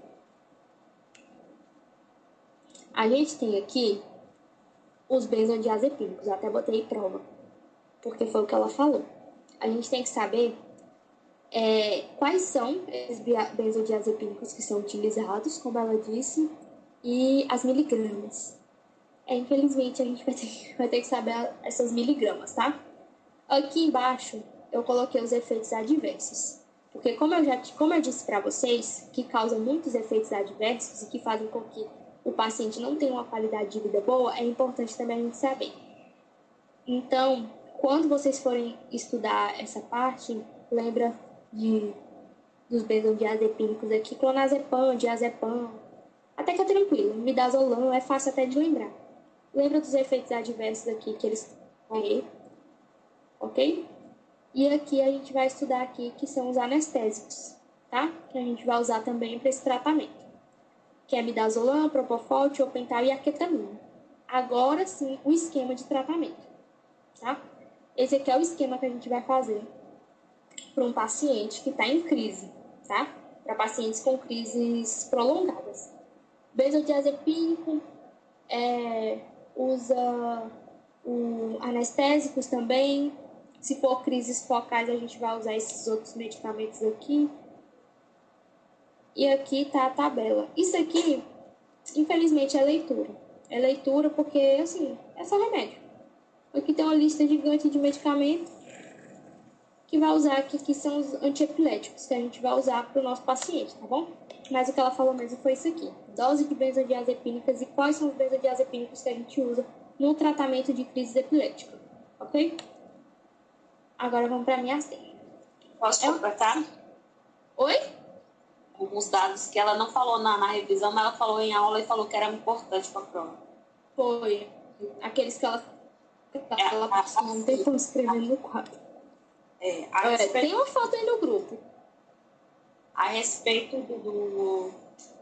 A gente tem aqui os benzodiazepínicos. Eu até botei prova, porque foi o que ela falou. A gente tem que saber quais são esses benzodiazepínicos que são utilizados, como ela disse, e as miligramas. Infelizmente, a gente vai ter que saber essas miligramas, tá? Aqui embaixo, eu coloquei os efeitos adversos. Porque como eu disse para vocês, que causam muitos efeitos adversos e que fazem com que o paciente não tenha uma qualidade de vida boa, é importante também a gente saber. Então, quando vocês forem estudar essa parte, lembra dos benzodiazepínicos aqui, clonazepam, diazepam, até que é tranquilo. Midazolam é fácil até de lembrar. Lembra dos efeitos adversos aqui que eles têm, ok? E aqui a gente vai estudar aqui que são os anestésicos, tá? Que a gente vai usar também para esse tratamento, que é midazolam, propofol, tiopental e a ketamina. Agora sim, o esquema de tratamento, tá? Esse aqui é o esquema que a gente vai fazer para um paciente que está em crise, tá? Para pacientes com crises prolongadas. Benzodiazepínico, usa anestésicos também. Se for crises focais, a gente vai usar esses outros medicamentos aqui. E aqui tá a tabela. Isso aqui, infelizmente, é leitura. É leitura porque, assim, é só remédio. Aqui tem uma lista gigante de medicamentos que vai usar aqui, que são os antiepiléticos, que a gente vai usar para o nosso paciente, tá bom? Mas o que ela falou mesmo foi isso aqui. Dose de benzodiazepínicas e quais são os benzodiazepínicos que a gente usa no tratamento de crise epilética, ok? Agora vamos para a minha senha. Posso completar? Oi? Alguns dados que ela não falou na revisão, mas ela falou em aula e falou que era importante para a prova. Foi. Aqueles que ela passou um tempo escrevendo no quadro. Tem uma foto aí no grupo. A respeito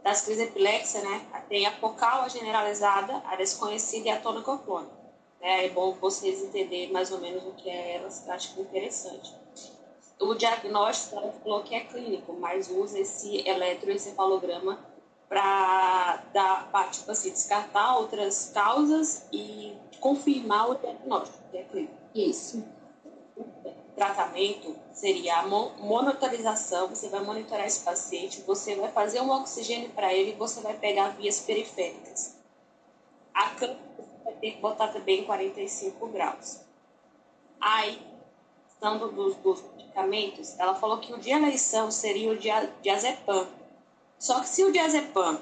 das crises epilépticas, né? Tem a focal, a generalizada, a desconhecida e a tônica-clônica. É bom vocês entenderem mais ou menos o que é elas, que eu acho que é interessante. O diagnóstico, ela falou que é clínico, mas usa esse eletroencefalograma para tipo assim, descartar outras causas e confirmar o diagnóstico, que é clínico. Isso. O tratamento seria a monitorização, você vai monitorar esse paciente, você vai fazer um oxigênio para ele e você vai pegar vias periféricas. A câmera você vai ter que botar também em 45 graus. Aí, estando dos medicamentos, ela falou que o de eleição seria o diazepam. Só que se o diazepam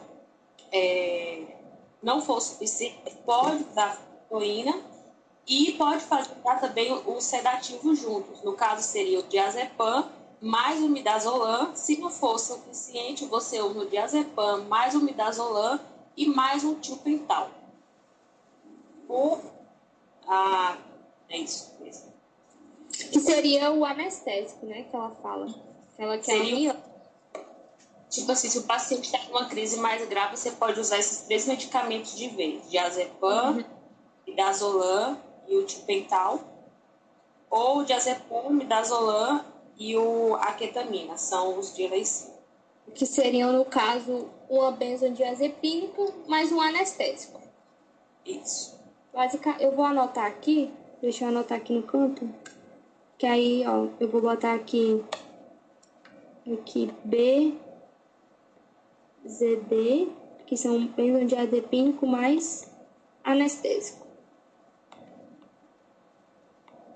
não for suficiente, pode dar heroína e pode fazer também os sedativos juntos. No caso, seria o diazepam mais o midazolam. Se não for suficiente, você usa o diazepam mais o midazolam e mais um tiopental. É isso mesmo. Que seria o anestésico, né? Que ela fala. Que ela quer seria, tipo assim, se o paciente está com uma crise mais grave, você pode usar esses 3 medicamentos de vez. Diazepam, midazolam e o tiopental. Ou diazepam, midazolam e a ketamina. São os de eleição. Que seriam, no caso, uma benzodiazepínica mais um anestésico. Isso. Eu vou anotar aqui. Deixa eu anotar aqui no canto. Que aí, ó, eu vou botar aqui BZD, que são benzodiazepínico mais anestésico.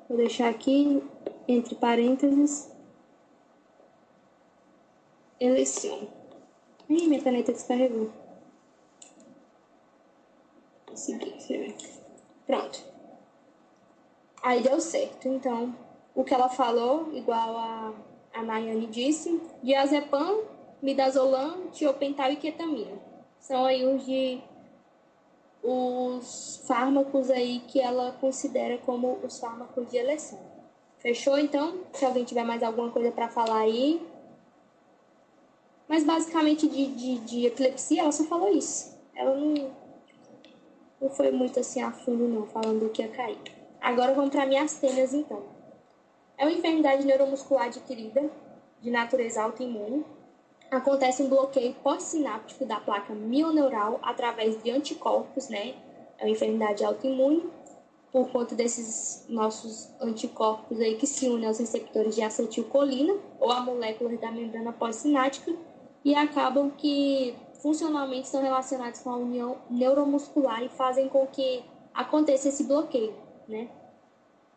Vou deixar aqui, entre parênteses, eleição. Ih, minha caneta descarregou. Consegui escrever. Pronto. Aí deu certo. Então, o que ela falou, igual a Nayane disse, diazepam, midazolam, tiopental e ketamina. São aí os fármacos aí que ela considera como os fármacos de eleição. Fechou, então? Se alguém tiver mais alguma coisa para falar aí. Mas, basicamente, de epilepsia, ela só falou isso. Ela não foi muito assim a fundo, não, falando do que ia cair. Agora vamos para miastênias, então. É uma enfermidade neuromuscular adquirida, de natureza autoimune. Acontece um bloqueio pós-sináptico da placa mioneural através de anticorpos, né? É uma enfermidade autoimune por conta desses nossos anticorpos aí que se unem aos receptores de acetilcolina ou a moléculas da membrana pós-sináptica e acabam que funcionalmente estão relacionados com a união neuromuscular e fazem com que aconteça esse bloqueio, né?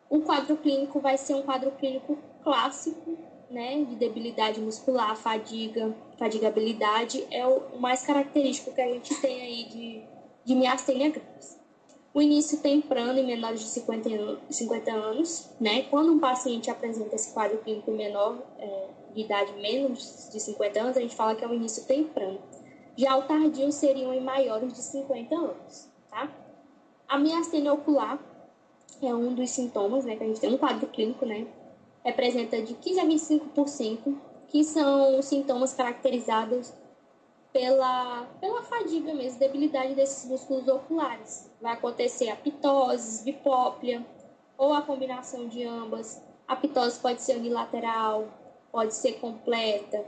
O quadro clínico vai ser um quadro clínico clássico, né, de debilidade muscular, fadigabilidade, é o mais característico que a gente tem aí de miastênia gravis. O início temprano em menores de 50 anos, né, quando um paciente apresenta esse quadro clínico menor, de idade menos de 50 anos, a gente fala que é um início temprano. Já o tardio seriam em maiores de 50 anos, tá? A miastênia ocular é um dos sintomas, né, que a gente tem um quadro clínico, né, representa de 15 a 25%, que são sintomas caracterizados pela fadiga mesmo, debilidade desses músculos oculares. Vai acontecer a pitose, diplopia, ou a combinação de ambas. A pitose pode ser unilateral, pode ser completa,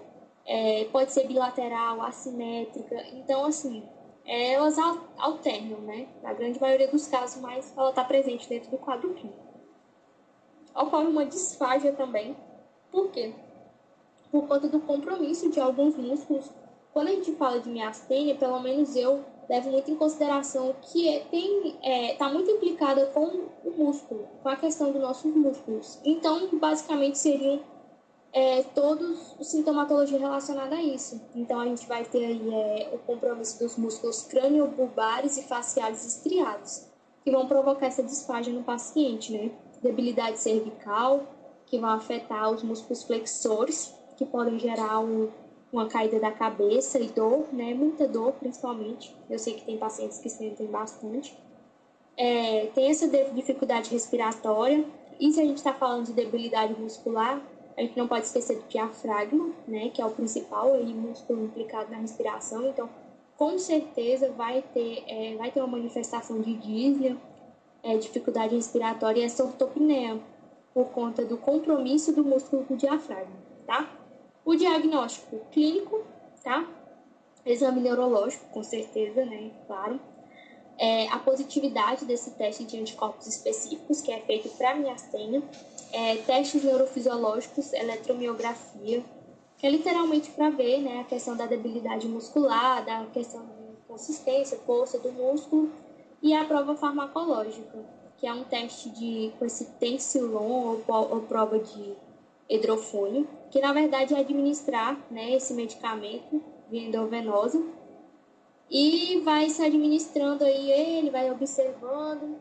pode ser bilateral, assimétrica. Então, assim, elas alternam, né? Na grande maioria dos casos, mas ela está presente dentro do quadro clínico. Ocorre uma disfagia também. Por quê? Por conta do compromisso de alguns músculos. Quando a gente fala de miastênia, pelo menos eu levo muito em consideração que está muito implicada com o músculo, com a questão dos nossos músculos. Então, basicamente, seriam todos os sintomatologia relacionada a isso. Então, a gente vai ter aí o compromisso dos músculos crânio-bulbares e faciais estriados, que vão provocar essa disfagia no paciente, né? Debilidade cervical, que vão afetar os músculos flexores, que podem gerar uma caída da cabeça e dor, né? Muita dor, principalmente. Eu sei que tem pacientes que sentem bastante. Tem essa dificuldade respiratória. E se a gente está falando de debilidade muscular, a gente não pode esquecer do diafragma, né? Que é o principal músculo implicado na respiração. Então, com certeza vai ter uma manifestação de dísnia, dificuldade respiratória e essa ortopneia, por conta do compromisso do músculo do diafragma, tá? O diagnóstico clínico, tá? Exame neurológico, com certeza, né? Claro. A positividade desse teste de anticorpos específicos, que é feito para miastênia. Testes neurofisiológicos, eletromiografia, que é literalmente para ver, né, a questão da debilidade muscular, da questão de consistência, força do músculo. E a prova farmacológica, que é um teste com esse tensilon ou prova de hidrofônio, que na verdade é administrar, né, esse medicamento via endovenosa e vai se administrando aí, ele vai observando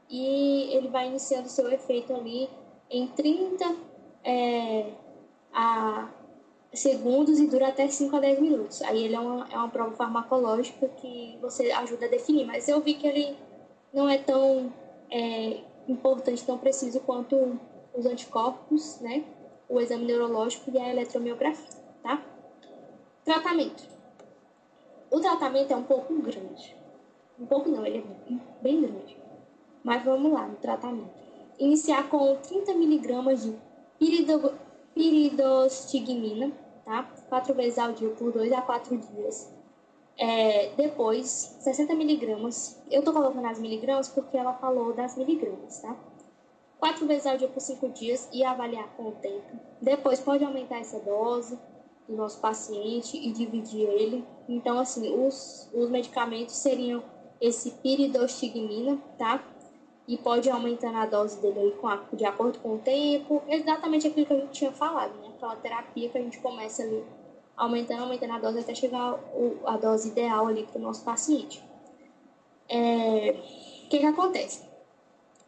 e ele vai iniciando seu efeito ali em 30 segundos e dura até 5 a 10 minutos. Aí ele é uma prova farmacológica que você ajuda a definir, mas eu vi que ele não é tão importante, tão preciso quanto os anticorpos, né? O exame neurológico e a eletromiografia, tá? Tratamento. O tratamento é um pouco grande. Um pouco não, ele é bem grande. Mas vamos lá no tratamento. Iniciar com 30 mg de piridostigmina, tá? 4 vezes ao dia por 2 a 4 dias. Depois, 60 mg. Eu tô colocando as miligramas porque ela falou das miligramas, tá? 4 vezes ao dia por 5 dias e avaliar com o tempo. Depois pode aumentar essa dose do nosso paciente e dividir ele. Então, assim, os medicamentos seriam esse piridostigmina, tá? E pode ir aumentando a dose dele aí de acordo com o tempo. Exatamente aquilo que a gente tinha falado, né? Aquela terapia que a gente começa ali aumentando a dose até chegar a dose ideal ali para o nosso paciente. O que acontece?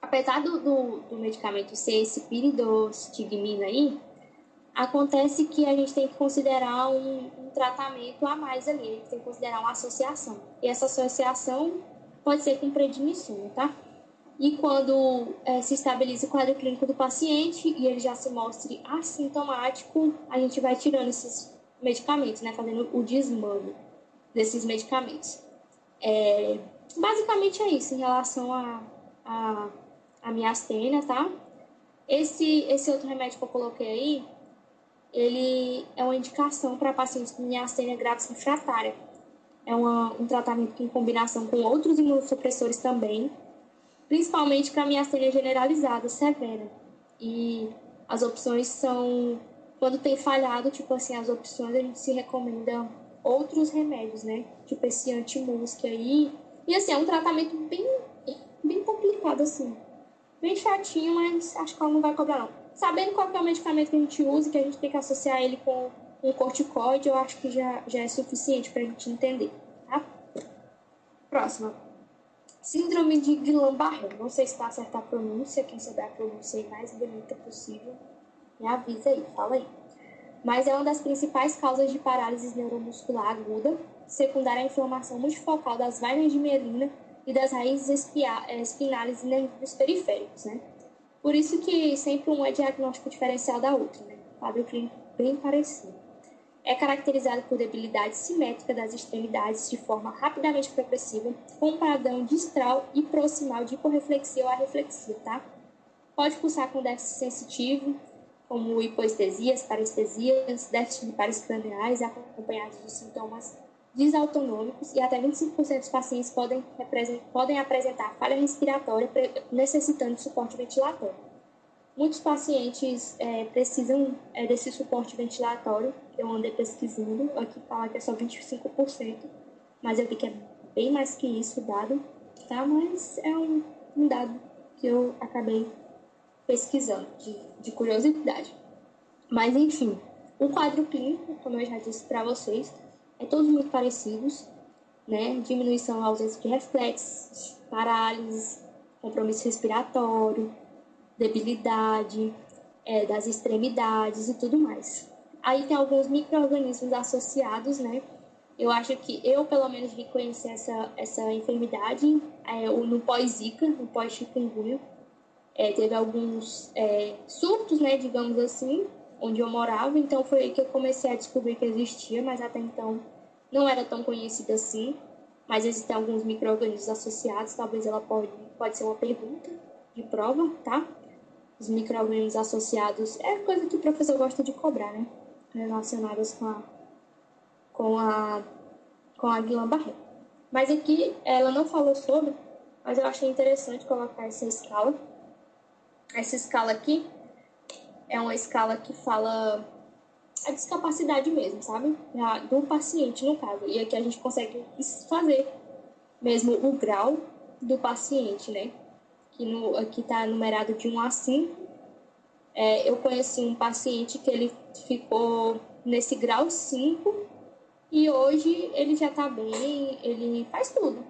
Apesar do medicamento ser esse piridostigmina aí, acontece que a gente tem que considerar um tratamento a mais ali, a gente tem que considerar uma associação. E essa associação pode ser com prednisona, tá? E quando se estabiliza o quadro clínico do paciente e ele já se mostre assintomático, a gente vai tirando esses medicamentos, né? Fazendo o desmame desses medicamentos. Basicamente é isso em relação a miastênia, tá? Esse outro remédio que eu coloquei aí, ele é uma indicação para pacientes com miastênia gravis refratária. é um tratamento que, em combinação com outros imunossupressores também, principalmente para miastênia generalizada, severa. E as opções são, quando tem falhado, tipo assim, as opções a gente se recomenda outros remédios, né? Tipo esse anti-musc aí. E assim, é um tratamento bem complicado, assim. Bem chatinho, mas acho que ela não vai cobrar, não. Sabendo qual que é o medicamento que a gente usa, que a gente tem que associar ele com um corticoide, eu acho que já é suficiente pra gente entender, tá? Próxima. Síndrome de Guillain-Barré. Não sei se está certa a pronúncia. Quem souber a pronúncia aí mais bonita possível, me avisa aí, fala aí. Mas é uma das principais causas de parálise neuromuscular aguda, secundária à inflamação multifocal das vainas de mielina e das raízes espinais e nervos periféricos, né? Por isso que sempre um é diagnóstico diferencial da outra, né? Quadro clínico bem parecido. É caracterizado por debilidade simétrica das extremidades de forma rapidamente progressiva, com um padrão distral e proximal de hiporreflexia ou arreflexia, tá? Pode cursar com déficit sensitivo, como hipoestesias, parestesias, déficit de pares craniais, acompanhados de sintomas desautonômicos, e até 25% dos pacientes podem apresentar falha respiratória, necessitando de suporte ventilatório. Muitos pacientes precisam desse suporte ventilatório. Eu andei pesquisando, aqui fala que é só 25%, mas eu vi que é bem mais que isso o dado, tá? Mas é um dado que eu acabei pesquisando, de curiosidade. Mas, enfim, o quadro clínico, como eu já disse para vocês, é todos muito parecidos, né? Diminuição, ausência de reflexos, parálise, compromisso respiratório, debilidade das extremidades e tudo mais. Aí tem alguns micro-organismos associados, né? Eu acho que eu, pelo menos, vi conhecer essa enfermidade no pós-Zika, no pós-chikungunya. Teve alguns surtos, né, digamos assim, onde eu morava, então foi aí que eu comecei a descobrir que existia, mas até então não era tão conhecida assim. Mas existem alguns micro-organismos associados, talvez ela pode ser uma pergunta de prova, tá? Os micro-organismos associados é coisa que o professor gosta de cobrar, né? Relacionadas com a Guillain-Barré. Mas aqui ela não falou sobre, mas eu achei interessante colocar essa escala. Essa escala aqui é uma escala que fala a discapacidade mesmo, sabe? Do paciente, no caso. E aqui a gente consegue fazer mesmo o grau do paciente, né? Aqui está numerado de 1 a 5. Eu conheci um paciente que ele ficou nesse grau 5 e hoje ele já está bem, ele faz tudo.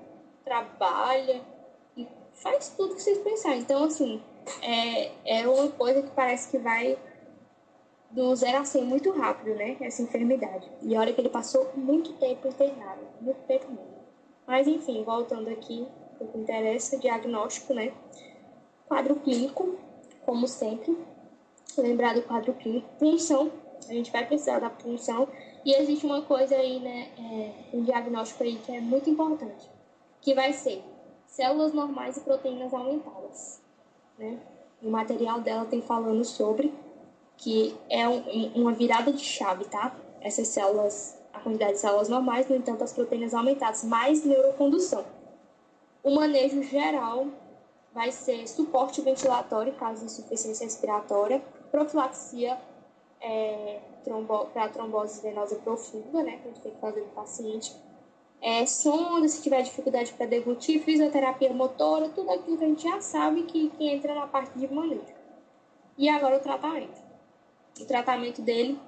Trabalha e faz tudo que vocês pensarem. Então, assim, é uma coisa que parece que vai do 0 a 100 muito rápido, né? Essa enfermidade. E olha que ele passou muito tempo internado, muito tempo mesmo. Mas, enfim, voltando aqui, o que interessa, diagnóstico, né? Quadro clínico, como sempre. Lembrar do quadro clínico. Punção, a gente vai precisar da punção. E existe uma coisa aí, né? Um diagnóstico aí que é muito importante, que vai ser células normais e proteínas aumentadas, né? O material dela tem falando sobre que é uma virada de chave, tá? Essas células, a quantidade de células normais, no entanto, as proteínas aumentadas, mais neurocondução. O manejo geral vai ser suporte ventilatório, em caso de insuficiência respiratória, profilaxia para trombose venosa profunda, né, que a gente tem que fazer no paciente, sonda, se tiver dificuldade para deglutir, fisioterapia motora, tudo aquilo que a gente já sabe que entra na parte de manejo. E agora o tratamento. O tratamento dele,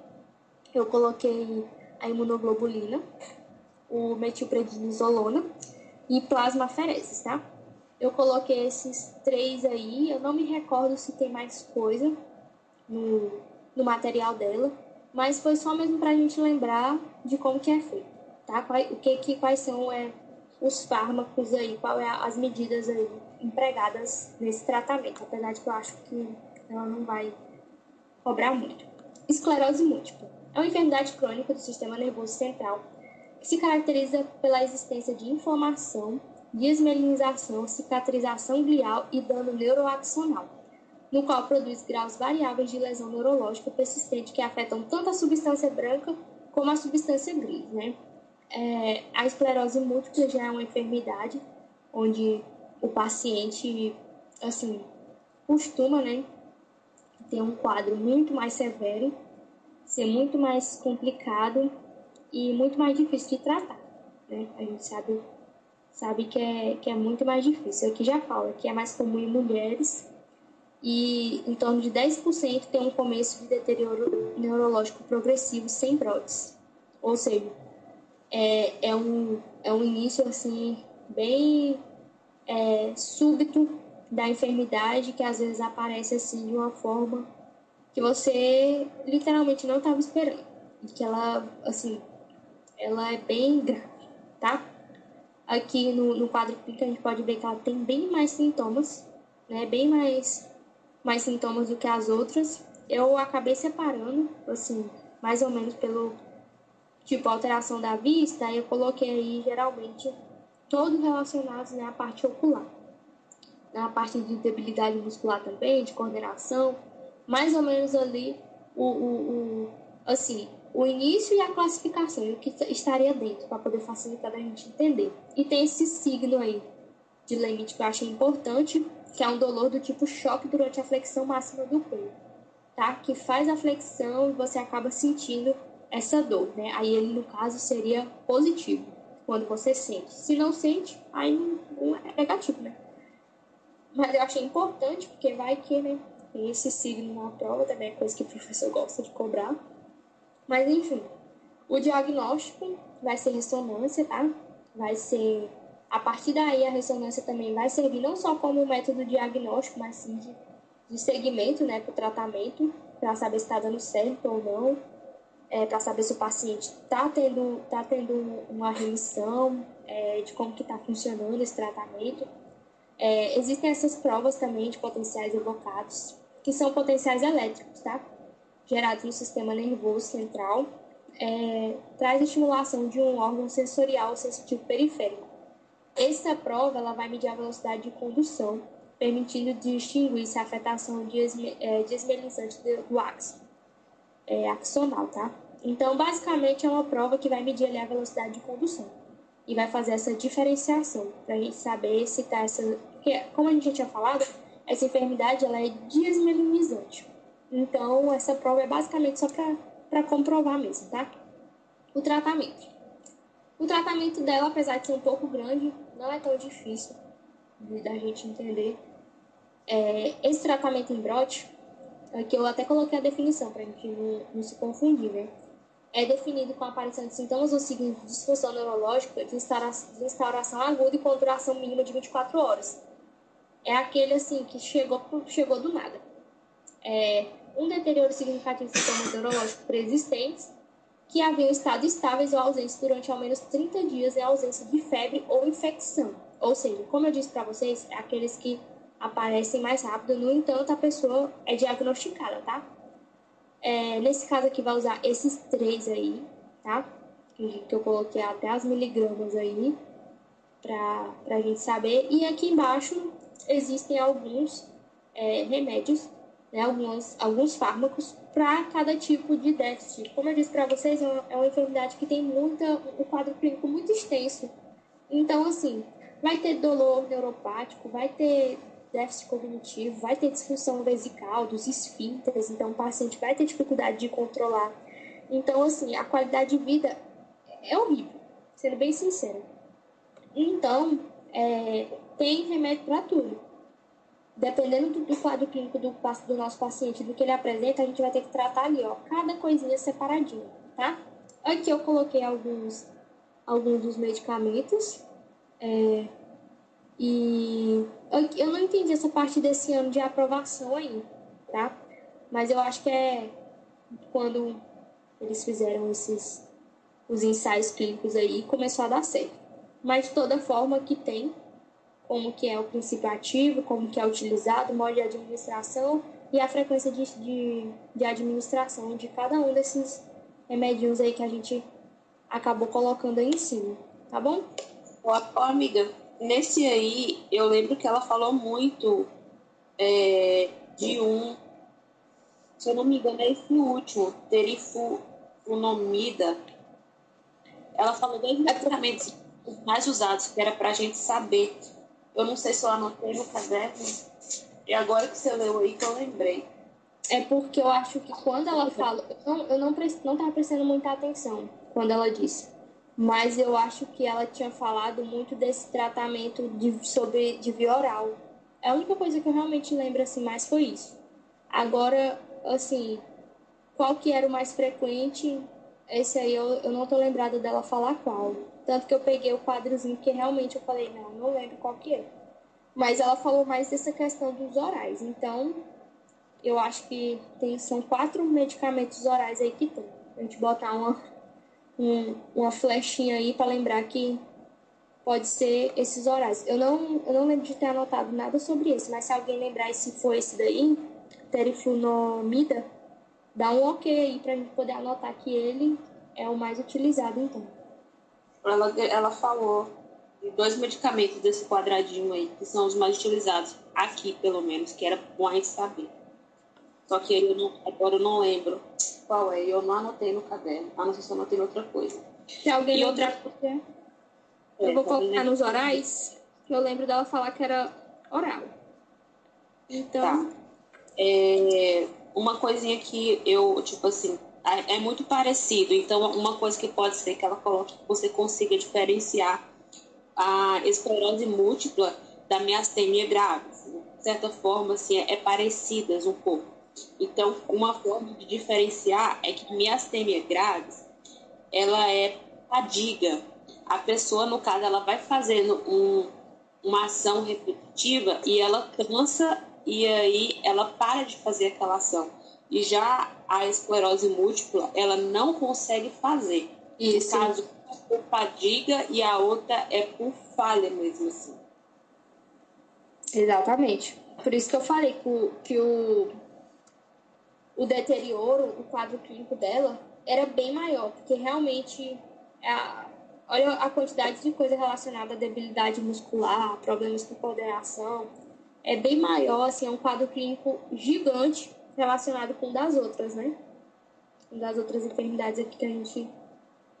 eu coloquei a imunoglobulina, o metilprednisolona e plasmafereses, tá? Eu coloquei esses 3 aí, eu não me recordo se tem mais coisa no material dela, mas foi só mesmo pra gente lembrar de como que é feito, tá? Quais são os fármacos aí, quais as medidas aí empregadas nesse tratamento, apesar de que eu acho que ela não vai cobrar muito. Esclerose múltipla é uma enfermidade crônica do sistema nervoso central que se caracteriza pela existência de inflamação, desmielinização, cicatrização glial e dano neuroaxonal, no qual produz graus variáveis de lesão neurológica persistente que afetam tanto a substância branca como a substância gris, né? A esclerose múltipla já é uma enfermidade onde o paciente, assim, costuma, né, ter um quadro muito mais severo, ser muito mais complicado e muito mais difícil de tratar, né? A gente sabe que é muito mais difícil. Aqui já fala que é mais comum em mulheres e em torno de 10% tem um começo de deterioro neurológico progressivo sem prótese. Ou seja, é um início assim bem súbito da enfermidade que às vezes aparece assim de uma forma que você literalmente não estava esperando. E que ela, assim, ela é bem grave, tá? Aqui no quadro clínico a gente pode ver que ela tem bem mais sintomas, né? Bem mais sintomas do que as outras. Eu acabei separando, assim, mais ou menos pelo tipo alteração da vista, aí eu coloquei aí geralmente todos relacionados, né, à parte ocular. Na parte de debilidade muscular também, de coordenação, mais ou menos ali assim, o início e a classificação, e o que estaria dentro, para poder facilitar a gente entender. E tem esse signo aí de limite que eu achei importante, que é um dolor do tipo choque durante a flexão máxima do peito, tá? Que faz a flexão e você acaba sentindo essa dor, né? Aí ele, no caso, seria positivo, quando você sente. Se não sente, aí não é negativo, né? Mas eu achei importante, porque vai que, né, tem esse signo na prova, também é coisa que o professor gosta de cobrar. Mas, enfim, o diagnóstico vai ser ressonância, tá? Vai ser, a partir daí, a ressonância também vai servir não só como método diagnóstico, mas sim de segmento, né, para o tratamento, para saber se está dando certo ou não, para saber se o paciente está tendo uma remissão, de como que está funcionando esse tratamento. Existem essas provas também de potenciais evocados, que são potenciais elétricos, tá? Gerados no sistema nervoso central, traz estimulação de um órgão sensorial sensitivo periférico. Essa prova ela vai medir a velocidade de condução, permitindo distinguir se a afetação desmelizante do axo axonal, tá? Então, basicamente, é uma prova que vai medir ali a velocidade de condução e vai fazer essa diferenciação para a gente saber se está essa... Porque, como a gente já tinha falado, essa enfermidade ela é desmelinizante. Então, essa prova é basicamente só para comprovar mesmo, tá? O tratamento. O tratamento dela, apesar de ser um pouco grande, não é tão difícil da gente entender. Esse tratamento em brote, que eu até coloquei a definição para a gente não se confundir, né? É definido com a aparição de sintomas ou signos de disfunção neurológica de instauração aguda e com duração mínima de 24 horas. É aquele, assim, que chegou do nada. Um deterioro significativo de sintomas neurológicos preexistentes que haviam estado estáveis ou ausentes durante ao menos 30 dias em ausência de febre ou infecção. Ou seja, como eu disse para vocês, é aqueles que aparecem mais rápido, no entanto, a pessoa é diagnosticada, tá? Nesse caso aqui vai usar esses 3 aí, tá? Que eu coloquei até as miligramas aí, pra gente saber. E aqui embaixo existem alguns remédios, né? Alguns fármacos para cada tipo de déficit. Como eu disse para vocês, é uma enfermidade que tem um quadro clínico muito extenso. Então, assim, vai ter dolor neuropático, vai ter déficit cognitivo, vai ter disfunção vesical, dos esfíncteres, então o paciente vai ter dificuldade de controlar. Então, assim, a qualidade de vida é horrível, sendo bem sincera. Então, tem remédio para tudo. Dependendo do quadro clínico do nosso paciente, do que ele apresenta, a gente vai ter que tratar ali, ó, cada coisinha separadinho, tá? Aqui eu coloquei alguns dos medicamentos, e eu não entendi essa parte desse ano de aprovação aí, tá? Mas eu acho que é quando eles fizeram os ensaios clínicos aí, começou a dar certo. Mas de toda forma que tem, como que é o princípio ativo, como que é utilizado, o modo de administração e a frequência de administração de cada um desses remedinhos aí que a gente acabou colocando aí em cima, tá bom? Ô, amiga, nesse aí, eu lembro que ela falou muito de se eu não me engano, é esse último, terifunomida. Ela falou dois medicamentos mais usados, que era pra gente saber. Eu não sei se eu anotei no caderno. E agora que você leu aí que eu lembrei. É porque eu acho que quando ela fala... Eu não estava prestando muita atenção quando ela disse. Mas eu acho que ela tinha falado muito desse tratamento de via oral. A única coisa que eu realmente lembro assim mais foi isso. Agora, assim, qual que era o mais frequente? Esse aí eu não tô lembrada dela falar qual. Tanto que eu peguei o quadrozinho, porque realmente eu falei, não lembro qual que é. Mas ela falou mais dessa questão dos orais. Então, eu acho que são 4 medicamentos orais aí que tem. A gente botar uma flechinha aí para lembrar que pode ser esses orais. Eu não lembro de ter anotado nada sobre esse, mas se alguém lembrar se for esse daí, teriflunomida, dá um ok aí pra gente poder anotar que ele é o mais utilizado, então. Ela falou de 2 medicamentos desse quadradinho aí, que são os mais utilizados, aqui pelo menos, que era bom a gente saber. Só que agora eu não lembro qual é, eu não anotei no caderno, a não ser se eu anotei em outra coisa. Se alguém lembrar, eu vou colocar nos orais, que eu lembro dela falar que era oral. Então... Tá. Uma coisinha que eu, tipo assim, é muito parecido. Então, uma coisa que pode ser que ela coloque que você consiga diferenciar a esclerose múltipla da miastenia graves. De certa forma, assim, parecidas um pouco. Então, uma forma de diferenciar é que miastenia graves, ela é fadiga. A pessoa, no caso, ela vai fazendo uma ação repetitiva e ela cansa e aí ela para de fazer aquela ação. E já a esclerose múltipla, ela não consegue fazer. Isso. No caso, é por fadiga e a outra é por falha mesmo assim. Exatamente. Por isso que eu falei que o deterioro, o quadro clínico dela, era bem maior, porque realmente olha a quantidade de coisa relacionada à debilidade muscular, problemas com coordenação, é bem maior, assim, é um quadro clínico gigante relacionado com o das outras, né? Com das outras enfermidades aqui que a gente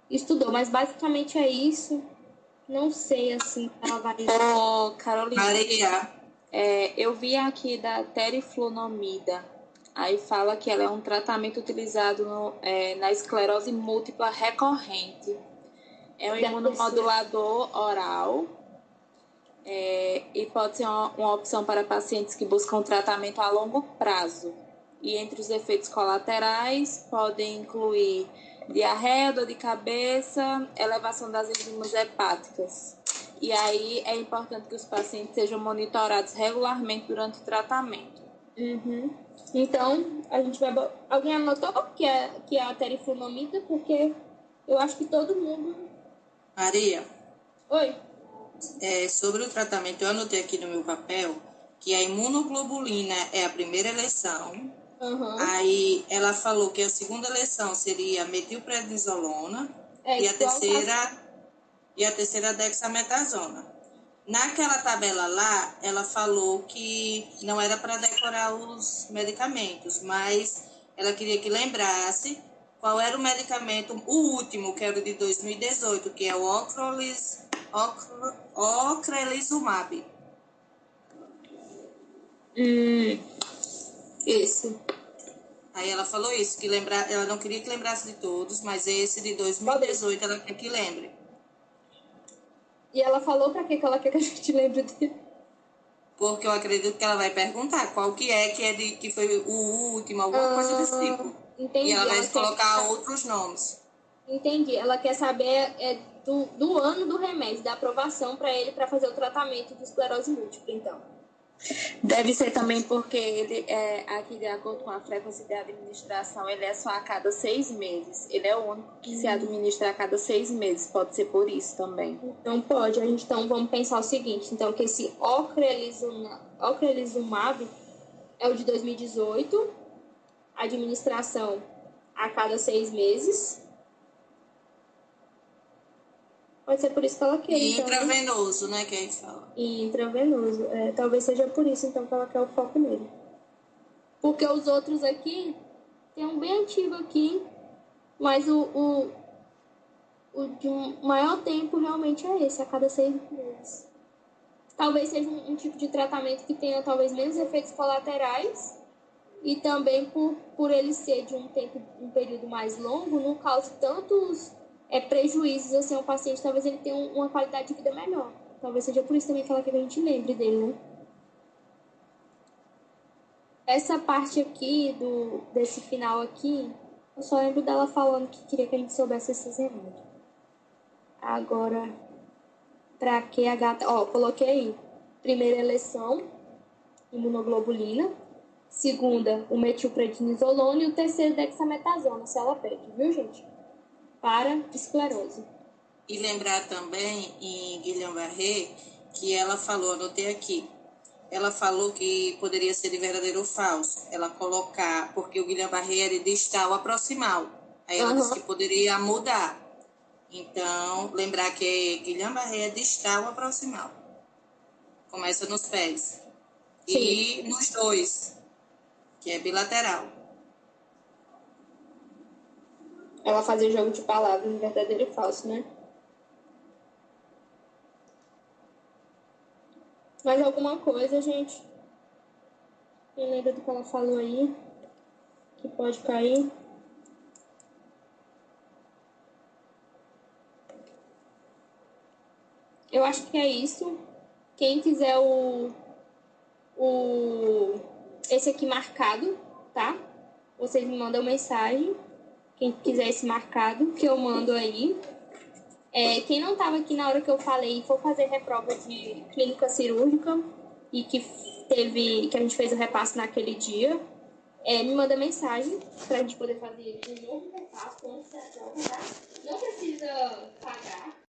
estudou, mas basicamente é isso. Não sei, assim, se ela vai... Carolina, Maria, eu vi aqui da teriflunomida. Aí fala que ela é um tratamento utilizado na esclerose múltipla recorrente. É um imunomodulador oral e pode ser uma opção para pacientes que buscam tratamento a longo prazo. E entre os efeitos colaterais podem incluir diarreia, dor de cabeça, elevação das enzimas hepáticas. E aí é importante que os pacientes sejam monitorados regularmente durante o tratamento. Uhum. Então, a gente vai... Alguém anotou que é a teriflunomida? Porque eu acho que todo mundo... Maria, Oi? sobre o tratamento, eu anotei aqui no meu papel que a imunoglobulina é a primeira eleição. Uhum. Aí ela falou que a segunda eleição seria metilprednisolona e a terceira dexametasona. Naquela tabela lá, ela falou que não era para decorar os medicamentos, mas ela queria que lembrasse qual era o medicamento, o último, que era o de 2018, que é o ocrelizumab. Esse. Aí ela falou isso, que ela não queria que lembrasse de todos, mas esse de 2018 ela quer que lembre. E ela falou pra que ela quer que a gente lembre dele? Porque eu acredito que ela vai perguntar qual que que foi o último, alguma coisa desse tipo. Entendi. E ela vai colocar outros nomes. Entendi. Ela quer saber do ano do remédio, da aprovação para ele para fazer o tratamento de esclerose múltipla, então. Deve ser também porque ele aqui de acordo com a frequência de administração, ele é só a cada 6 meses. Ele é o único que se administra a cada 6 meses. Pode ser por isso também. Então pode. Então vamos pensar o seguinte. Então que esse ocrelizumab é o de 2018. Administração a cada 6 meses. Pode ser por isso que ela quer. E então, intravenoso, né, que a gente fala. E intravenoso. Talvez seja por isso, então, que ela quer o foco nele. Porque os outros aqui, tem um bem antigo aqui, mas o o de um maior tempo realmente é esse, a cada 6 meses. Talvez seja um tipo de tratamento que tenha talvez menos efeitos colaterais e também por ele ser de um período mais longo, não cause tantos prejuízos assim ao paciente, talvez ele tenha uma qualidade de vida melhor. Talvez seja por isso também que ela quer que a gente lembre dele, né? Essa parte aqui, desse final aqui, eu só lembro dela falando que queria que a gente soubesse esses remédios. Agora, pra que a gata... Ó, coloquei aí. Primeira eleição, imunoglobulina. Segunda, o metilprednisolone. E o terceiro, dexametasona, se ela pede, viu, gente? Para esclerose. E lembrar também, em Guillain-Barré, que ela falou, anotei aqui, ela falou que poderia ser de verdadeiro ou falso. Ela colocar, porque o Guillain-Barré era de distal a proximal. Aí ela disse que poderia mudar. Então, lembrar que Guillain-Barré é distal a proximal. Começa nos pés. Sim. E nos dois, que é bilateral. Ela fazia jogo de palavras em verdadeiro e falso, né? Mais alguma coisa, gente? Quem lembra do que ela falou aí? Que pode cair? Eu acho que é isso. Quem quiser esse aqui marcado, tá? Vocês me mandam mensagem. Quem quiser esse marcado, que eu mando aí. Quem não estava aqui na hora que eu falei e for fazer reprova de clínica cirúrgica e que a gente fez o repasse naquele dia, me manda mensagem pra gente poder fazer um novo repasse antes da prova, tá? Não precisa pagar.